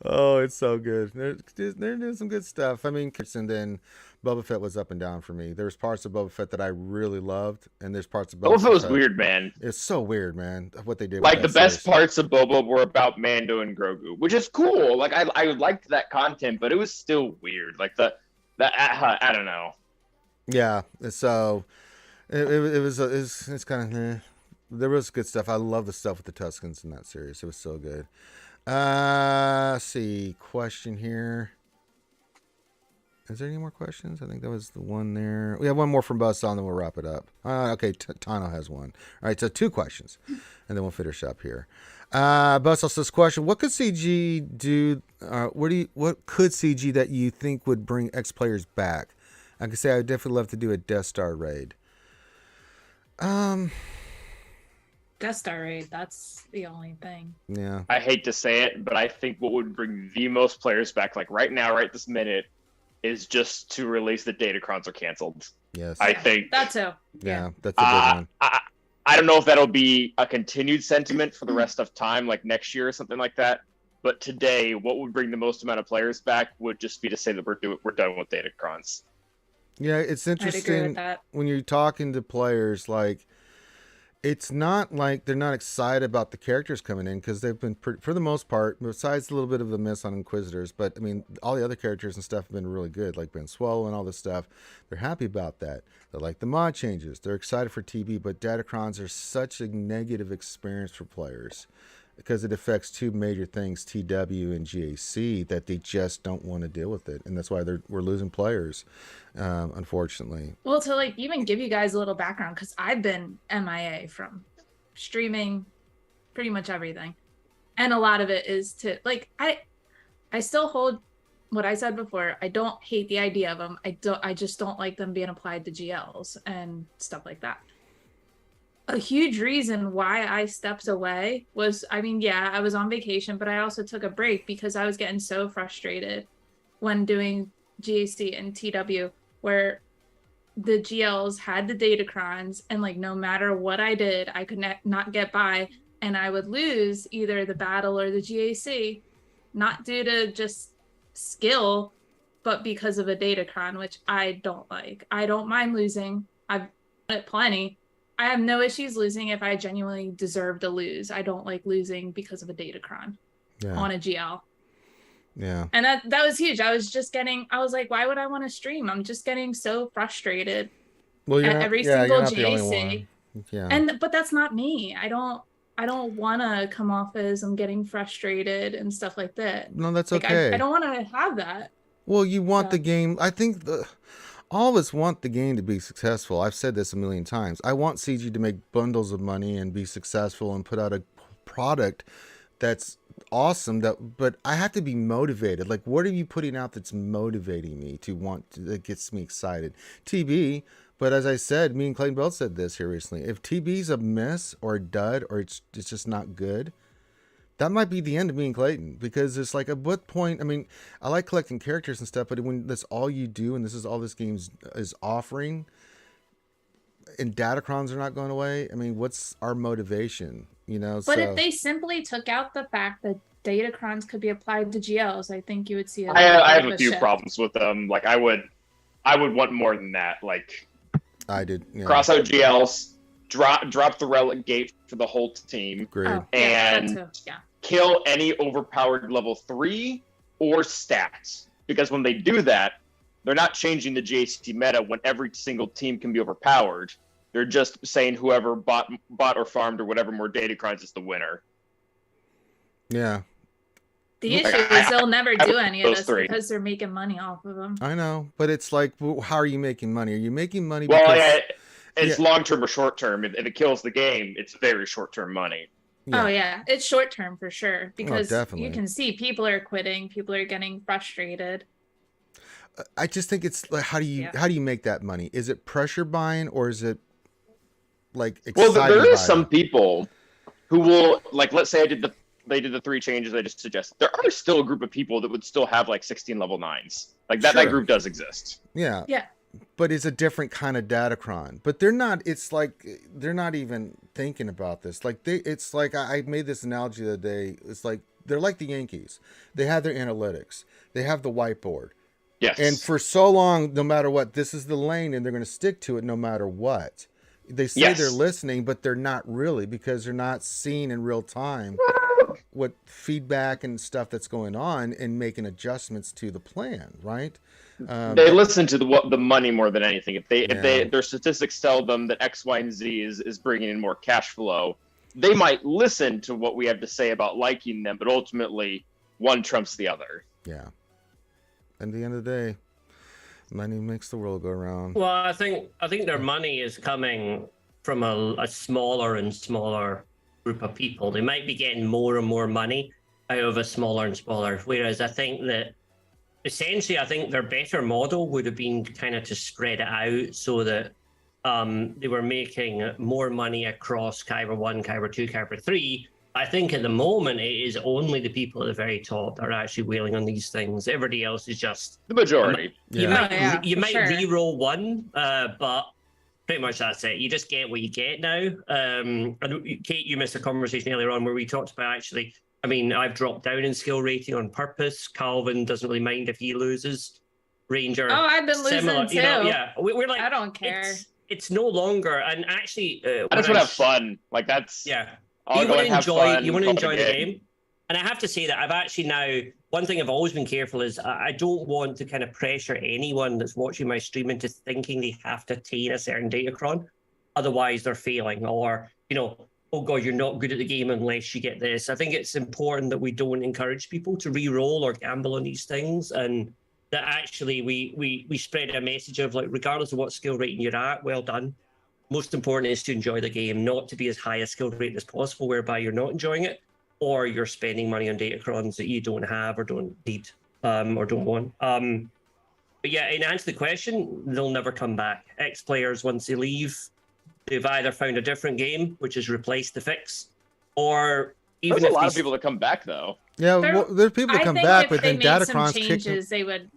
A: Oh, it's so good. They're doing some good stuff. I mean, and then Boba Fett was up and down for me. There's parts of Boba Fett that I really loved, and there's parts of
C: Boba Fett was weird, man.
A: It's so weird, man, what they did.
C: Like the best parts of Boba were about Mando and Grogu, which is cool. Like I liked that content, but it was still weird. Like I don't know.
A: Yeah, so it's kind of there was good stuff. I love the stuff with the Tuscans in that series. It was so good. Let's see, question here. Is there any more questions? I think that was the one there. We have one more from Buzzsaw, and then we'll wrap it up. Okay, Tano has one. All right, so 2 questions, and then we'll finish up here. Buzzsaw says, question, what could CG do? What could CG that you think would bring X players back? I could say I would definitely love to do a Death Star raid.
D: Death Star raid, that's the only thing.
A: Yeah.
C: I hate to say it, but I think what would bring the most players back, like right now, right this minute, is just to release the Datacrons are canceled.
A: Yes.
C: I think
D: that too.
A: Yeah, that's a big one.
C: I don't know if that'll be a continued sentiment for the rest of time, like next year or something like that. But today, what would bring the most amount of players back would just be to say that we're done with Datacrons.
A: Yeah, it's interesting when you're talking to players, like, it's not like they're not excited about the characters coming in, because they've been, for the most part, besides a little bit of the miss on Inquisitors, but I mean, all the other characters and stuff have been really good, like Ben Swallow and all this stuff. They're happy about that. They like the mod changes. They're excited for TB, but Datacrons are such a negative experience for players because it affects 2 major things, TW and GAC, that they just don't want to deal with it, and that's why we're losing players, unfortunately.
D: Well, to like even give you guys a little background, because I've been MIA from streaming, pretty much everything, and a lot of it is to like I still hold what I said before. I don't hate the idea of them. I just don't like them being applied to GLs and stuff like that. A huge reason why I stepped away was, I mean, yeah, I was on vacation, but I also took a break because I was getting so frustrated when doing GAC and TW, where the GLs had the Datacrons, and like no matter what I did, I could not get by and I would lose either the battle or the GAC, not due to just skill, but because of a Datacron, which I don't like. I don't mind losing. I've done it plenty. I have no issues losing if I genuinely deserve to lose. I don't like losing because of a Datacron on a GL.
A: Yeah.
D: And that was huge. I was like, why would I want to stream? I'm just getting so frustrated at every single GAC.
A: Yeah.
D: But that's not me. I don't want to come off as I'm getting frustrated and stuff like that.
A: No, that's
D: like,
A: okay.
D: I don't want to have that.
A: Well, you want the game. I think all of us want the game to be successful. I've said this a million times. I want CG to make bundles of money and be successful and put out a product that's awesome. But I have to be motivated. Like, what are you putting out that's motivating me that gets me excited? TB. But as I said, me and Clayton both said this here recently. If TB's a miss or a dud or it's just not good, that might be the end of me and Clayton, because it's like, at what point? I mean, I like collecting characters and stuff, but when that's all you do and this is all this game is offering, and Datacrons are not going away, I mean, what's our motivation?
D: But if they simply took out the fact that Datacrons could be applied to GLs, I think you would see
C: I have a few problems with them. Like, I would want more than that. Like,
A: I did.
C: Cross out GLs, drop the relic gate for the whole team, and kill any overpowered level 3 or stats. Because when they do that, they're not changing the JCT meta when every single team can be overpowered. They're just saying whoever bought or farmed or whatever more Datacrons is the winner.
A: Yeah.
D: The issue is they'll never do any of this because they're making money off of them.
A: I know, but it's like, how are you making money? Are you making money?
C: It's long-term or short-term. If it kills the game, it's very short-term money.
A: Yeah.
D: Oh, yeah. It's short-term for sure. Because
A: definitely.
D: You can see people are quitting. People are getting frustrated.
A: I just think it's like, how do you make that money? Is it pressure buying, or is it like exciting?
C: Well, there are some people who will, like, let's say they did the 3 changes I just suggested. There are still a group of people that would still have like 16 level 9s. Like that group does exist.
A: Yeah.
D: Yeah.
A: But it's a different kind of Datacron. But they're not, it's like, they're not even thinking about this. Like, it's like, I made this analogy the other day. It's like, they're like the Yankees. They have their analytics. They have the whiteboard.
C: Yes.
A: And for so long, no matter what, this is the lane, and they're going to stick to it no matter what. They say they're listening, but they're not really, because they're not seeing in real time what feedback and stuff that's going on and making adjustments to the plan, right?
C: They listen to the money more than anything. If their statistics tell them that X, Y, and Z is bringing in more cash flow, they might listen to what we have to say about liking them, but ultimately one trumps the other.
A: Yeah. At the end of the day, money makes the world go around.
B: Well, I think their money is coming from a smaller and smaller group of people. They might be getting more and more money out of a smaller and smaller. Whereas I think that essentially, I think their better model would have been kind of to spread it out so that they were making more money across Kyber 1, Kyber 2, Kyber 3. I think at the moment it is only the people at the very top that are actually wailing on these things. Everybody else is just
C: the majority.
B: You might re-roll one, but pretty much that's it. You just get what you get now. Kate, you missed a conversation earlier on where we talked about actually. I mean, I've dropped down in skill rating on purpose. Calvin doesn't really mind if he loses. Ranger.
D: Oh, I've been losing too.
B: We're like,
D: I don't care.
B: It's no longer, and actually,
C: I just want to have fun. Like that's
B: You want to enjoy the game. And I have to say that I've actually now, one thing I've always been careful is I don't want to kind of pressure anyone that's watching my stream into thinking they have to attain a certain Datacron. Otherwise, they're failing. Or, oh God, you're not good at the game unless you get this. I think it's important that we don't encourage people to re-roll or gamble on these things. And that actually we spread a message of, like, regardless of what skill rating you're at, well done. Most important is to enjoy the game, not to be as high a skill rating as possible, whereby you're not enjoying it, or you're spending money on Datacrons that you don't have or don't need or don't want. But yeah, in answer to the question, they'll never come back. Ex-players, once they leave, they've either found a different game, which has replaced the fix, or even
C: there's a lot of people that come back, though.
A: Yeah, there's people that come back, but then Datacron's
D: changes, they would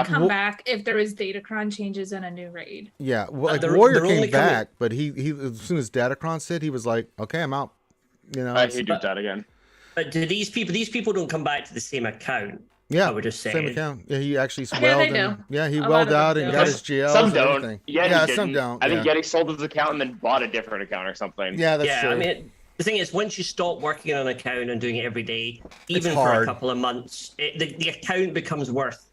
D: come back if there was Datacron changes in a new raid.
A: Yeah, well, like Warrior came back, but he as soon as Datacron said, he was like, okay, I'm out. You know,
C: I hate do that again.
B: But do these people don't come back to the same account?
A: yeah,
B: I would just say
A: same account. Yeah, he actually
D: Yeah, they
A: swelled.
D: do.
A: Yeah, he
D: A lot
A: welled
D: of them
A: out and
D: do.
A: got his GLs
C: Some
A: and
C: don't.
A: everything.
C: Yeah,
A: Yeah,
C: he
A: some
C: didn't.
A: don't.
C: I think
A: yeah.
C: Yeti sold his account and then bought a different account or something.
A: Yeah, that's
B: yeah,
A: true.
B: I mean, the thing is, once you stop working on an account and doing it every day, even for
A: hard.
B: a couple of months, the account becomes worth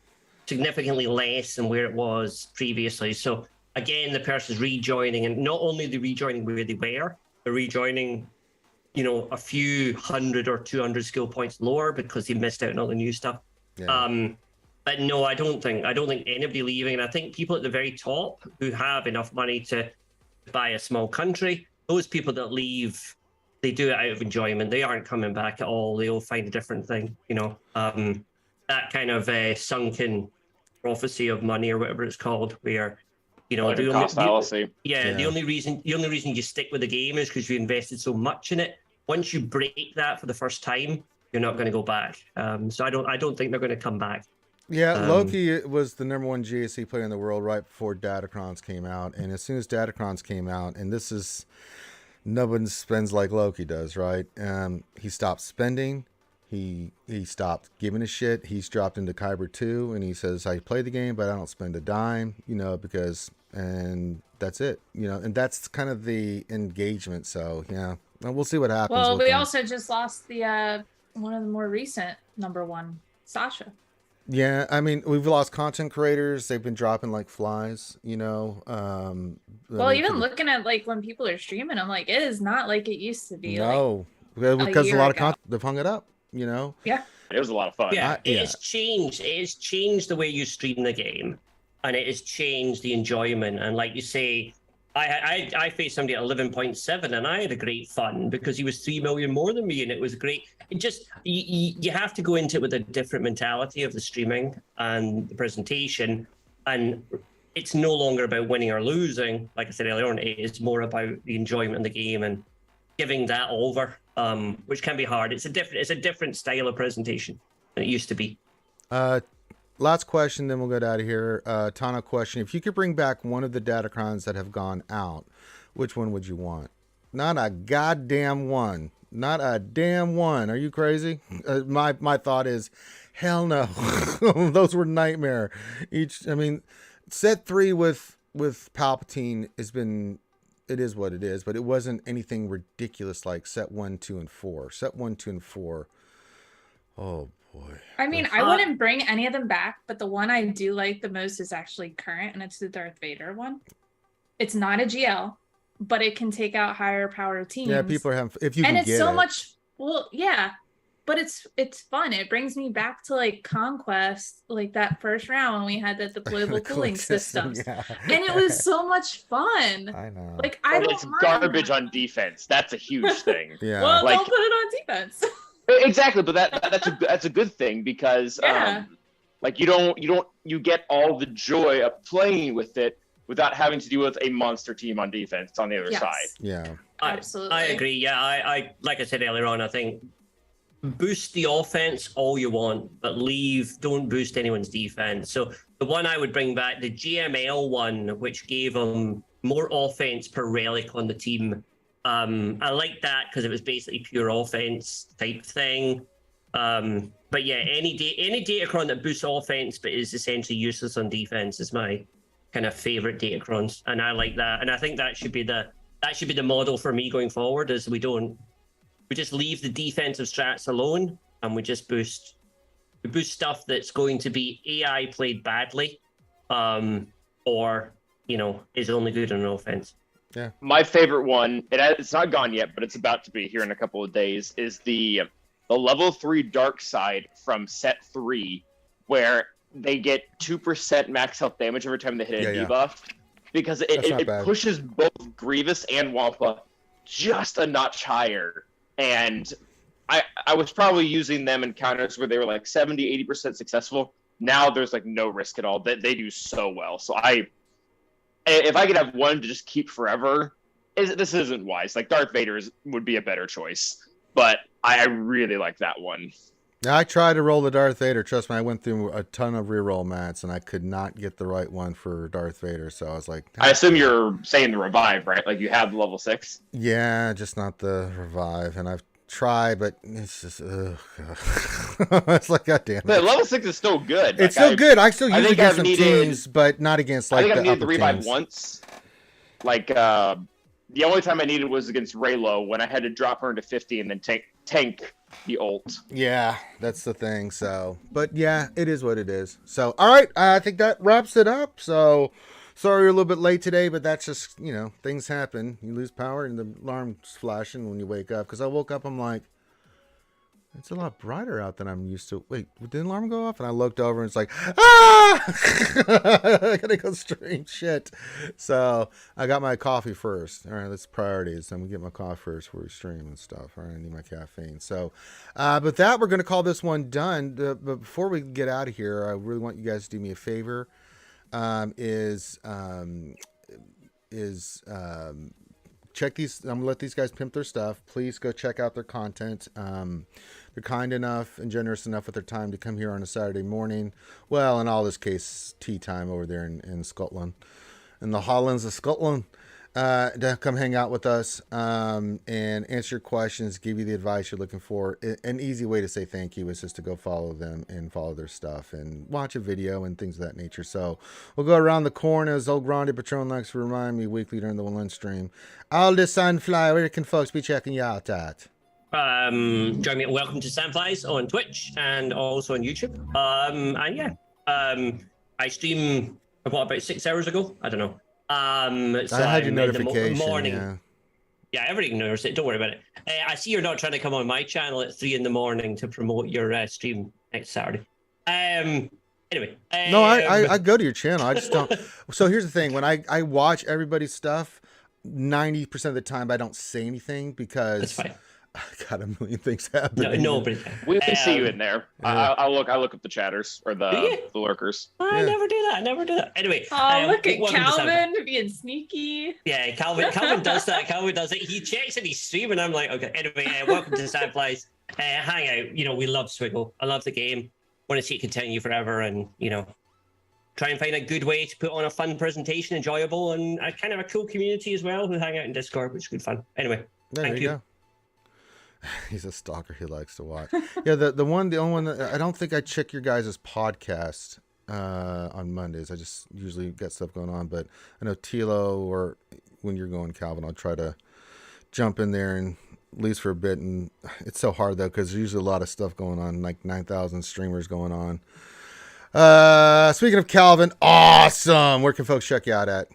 B: significantly less than where it was previously. So again, the person's rejoining, and not only the rejoining where they were, they're rejoining, you know, a few 100 or 200 skill points lower because they missed out on all the new stuff.
A: Yeah.
B: But no, I don't think anybody leaving. And I think people at the very top who have enough money to buy a small country, those people that leave, they do it out of enjoyment. They aren't coming back at all. They'll find a different thing, you know. That kind of sunken prophecy of money or whatever it's called, where, you know,
C: Like a cost fallacy.
B: the only reason you stick with the game is because you invested so much in it. Once you break that for the first time, you're not going to go back. So I don't think they're going to come back.
A: Yeah, Loki was the #1 GAC player in the world right before Datacrons came out, and as soon as Datacrons came out, and this is, no one spends like Loki does, right? He stopped spending, he stopped giving a shit. He's dropped into Kyber 2, and he says, I play the game, but I don't spend a dime, you know, because, and that's it, you know, and that's kind of the engagement. So yeah, we'll see what happens.
D: Well,
A: with
D: we
A: them.
D: also just lost the one of the more recent #1, Sasha.
A: Yeah, I mean, we've lost content creators. They've been dropping like flies, you know.
D: Well, even looking at like when people are streaming, I'm like, it is not like it used to be.
A: No,
D: like,
A: because a
D: year
A: lot of
D: ago.
A: content, they've hung it up, you know.
D: Yeah.
C: It was a lot of fun.
B: Yeah,
A: yeah.
B: It's changed. It's changed the way you stream the game, and it has changed the enjoyment. And like you say, I faced somebody at 11.7, and I had a great fun because he was 3 million more than me, and it was great. It just you have to go into it with a different mentality of the streaming and the presentation, and it's no longer about winning or losing. Like I said earlier on, it is more about the enjoyment of the game and giving that over, which can be hard. It's a different style of presentation than it used to be.
A: Last question, then we'll get out of here. Tana question: if you could bring back one of the Datacrons that have gone out, which one would you want? Not a goddamn one. Not a damn one. Are you crazy? My thought is, hell no. Those were nightmare. I mean, set 3 with Palpatine has been, it is what it is, but it wasn't anything ridiculous like set 1, 2, and 4. Set 1, 2, and 4. Oh boy.
D: I mean, I wouldn't bring any of them back, but the one I do like the most is actually current, and it's the Darth Vader one. It's not a GL, but it can take out higher power teams.
A: Yeah, people are having, if you
D: and
A: can
D: it's
A: get
D: so
A: it.
D: much. Well, yeah, but it's fun. It brings me back to like Conquest, like that first round when we had the deployable cooling systems,
A: Yeah.
D: and it was so much fun.
A: I know.
D: Like I don't
C: It's
D: mind
C: garbage
D: that.
C: on defense. That's a huge thing.
A: Yeah.
D: Well,
C: Like-
D: don't put it on defense.
C: Exactly, but that's a good thing because
D: Yeah.
C: like you get all the joy of playing with it without having to deal with a monster team on defense on the other
D: Yes.
C: side.
A: Yeah.
D: Absolutely.
B: I agree. Yeah, I like I said earlier on, I think boost the offense all you want, but don't boost anyone's defense. So the one I would bring back, the GML one, which gave them more offense per relic on the team. I like that because it was basically pure offense type thing. But yeah, any Datacron that boosts offense but is essentially useless on defense is my kind of favorite Datacrons, and I like that. And I think that should be the model for me going forward. Is we just leave the defensive strats alone, and we boost stuff that's going to be AI played badly, or is only good on offense.
A: Yeah.
C: My favorite one, it's not gone yet, but it's about to be here in a couple of days, is the level 3 dark side from set 3, where they get 2% max health damage every time they hit a debuff, because it pushes both Grievous and Wampa just a notch higher. And I was probably using them in counters where they were like 70-80% successful. Now there's like no risk at all. They do so well. So if I could have one to just keep forever, this isn't wise. Like Darth Vader would be a better choice, but I really like that one.
A: I tried to roll the Darth Vader. Trust me, I went through a ton of reroll mats, and I could not get the right one for Darth Vader. So I was like,
C: I assume you're saying the revive, right? Like you have the level 6.
A: yeah, just not the revive. And I've tried, but it's just, ugh. It's like, God damn
C: The
A: it.
C: level 6 is still good.
A: It's
C: Like,
A: still good. I still
C: I
A: use it
C: think
A: against
C: I've
A: some
C: needed-
A: teams, but not against
C: I
A: like
C: think
A: the
C: I've needed
A: upper
C: the revive
A: teams.
C: once. Like the only time I needed was against Raylo when I had to drop her into 50 and then tank the ult.
A: Yeah, that's the thing. So, but yeah, it is what it is. So, all right, I think that wraps it up. So, sorry you're a little bit late today, but that's just, things happen. You lose power and the alarm's flashing when you wake up. Because I woke up, I'm like, it's a lot brighter out than I'm used to. Wait, did the alarm go off? And I looked over and it's like, ah! I gotta go stream shit. So I got my coffee first. All right, that's priorities. I'm gonna get my coffee first before we stream and stuff. All right, I need my caffeine. So, but that we're gonna call this one done. But before we get out of here, I really want you guys to do me a favor. Check these. I'm gonna let these guys pimp their stuff. Please go check out their content. They're kind enough and generous enough with their time to come here on a Saturday morning. Well, in all this case, tea time over there in Scotland, in the Highlands of Scotland, to come hang out with us and answer your questions, give you the advice you're looking for. An easy way to say thank you is just to go follow them and follow their stuff and watch a video and things of that nature. So we'll go around the corner as old Grande Patron likes to remind me weekly during the one stream. All the Sunfly, where can folks be checking you out at?
B: Join me at Welcome to Sandflies on Twitch and also on YouTube. I stream about 6 hours ago. I don't know. So
A: I had your
B: I'm in the
A: notification.
B: morning. Yeah, everybody knows it. Don't worry about it. I see you're not trying to come on my channel at 3 a.m. to promote your stream next Saturday. Anyway.
A: No, I go to your channel. I just don't. So here's the thing. When I watch everybody's stuff, 90% of the time I don't say anything because
B: That's fine.
A: I got a million things happening.
B: No, but
C: We can see you in there.
A: Yeah.
C: I look up the chatters or the lurkers.
B: I
A: Yeah.
B: never do that. I never do that. Anyway.
D: Oh, look at
B: welcome to Sandflies.
D: Calvin being sneaky.
B: Yeah, Calvin does that. Calvin does it. He checks and he's streaming. I'm like, okay. Anyway, welcome to Sandflies. Hang out. We love SWGOH. I love the game. Want to see it continue forever, and try and find a good way to put on a fun presentation, enjoyable, and a kind of a cool community as well who hang out in Discord, which is good fun. Anyway,
A: There you go. He's a stalker. He likes to watch. Yeah, the only one that I don't think I check your guys' podcast on Mondays. I just usually got stuff going on, but I know Tilo or when you're going, Calvin, I'll try to jump in there and at least for a bit. And it's so hard though because there's usually a lot of stuff going on, like 9,000 streamers going on. Speaking of Calvin, awesome. Where can folks check you out at?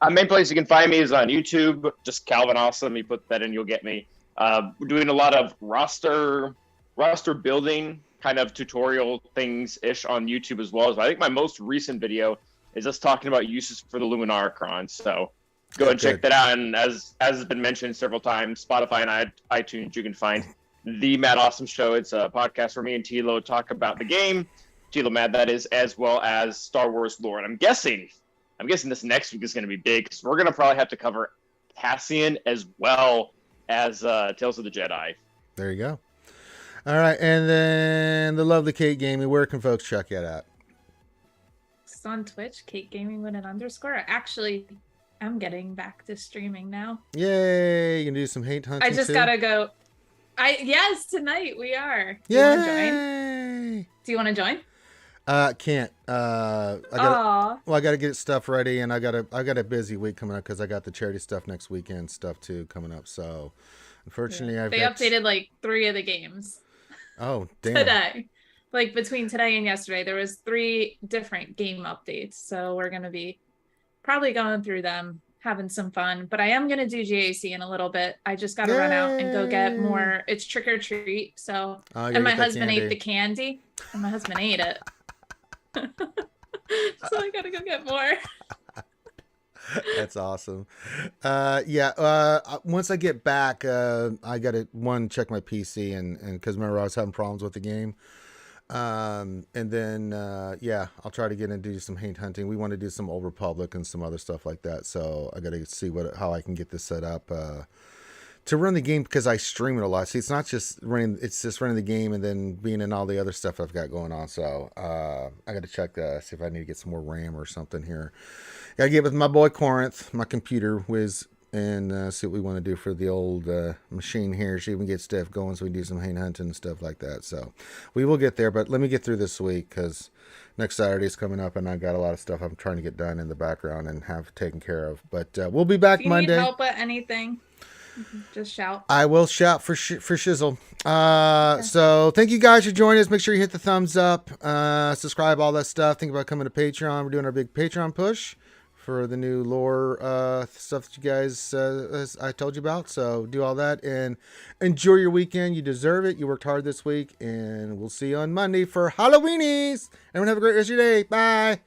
C: Main place you can find me is on YouTube. Just Calvin Awesome. You put that in, you'll get me. We're doing a lot of roster building kind of tutorial things ish on YouTube as well. I think my most recent video is us talking about uses for the Luminarchron. So go and check that out. And as has been mentioned several times, Spotify and iTunes, you can find the Mad Awesome Show. It's a podcast where me and Tilo talk about the game, Tilo Mad that is, as well as Star Wars lore. And I'm guessing this next week is going to be big because we're going to probably have to cover Cassian as well as Tales of the Jedi.
A: There you go. All right, and then the lovely Kate Gaming. Where can folks check it at?
D: It's on Twitch, Kate Gaming with an underscore. Actually, I'm getting back to streaming now.
A: Yay! You can do some hate hunting.
D: I just
A: too?
D: gotta go. Yes, tonight we are. Do you want to join?
A: Yay!
D: Do you want to join?
A: Can't. I gotta get stuff ready, and I got a busy week coming up because I got the charity stuff next weekend stuff too coming up. So, unfortunately,
D: They updated like 3 of the games.
A: Oh, damn!
D: Today, like between today and yesterday, there was 3 different game updates. So we're gonna be probably going through them, having some fun. But I am gonna do GAC in a little bit. I just gotta run out and go get more. It's trick or treat. So and my husband ate the candy, and my husband ate it. So I gotta go get more.
A: That's awesome. Once I get back, I gotta check my PC and because remember I was having problems with the game. And then I'll try to get into some hate hunting. We want to do some Old Republic and some other stuff like that. So I gotta see how I can get this set up to run the game because I stream it a lot. See, it's not just running; it's just running the game and then being in all the other stuff I've got going on. So I got to check see if I need to get some more RAM or something here. Got to get with my boy Corinth, my computer whiz, and see what we want to do for the old machine here. See if we can get stuff going so we can do some hang hunting and stuff like that. So we will get there, but let me get through this week because next Saturday is coming up, and I've got a lot of stuff I'm trying to get done in the background and have taken care of. But we'll be back
D: If you
A: Monday.
D: need help with anything, just shout.
A: I will shout for shizzle. So thank you guys for joining us. Make sure you hit the thumbs up, subscribe, all that stuff. Think about coming to Patreon. We're doing our big Patreon push for the new lore stuff that you guys I told you about. So do all that and enjoy your weekend. You deserve it. You worked hard this week, and we'll see you on Monday for Halloweenies. Everyone have a great rest of your day. Bye.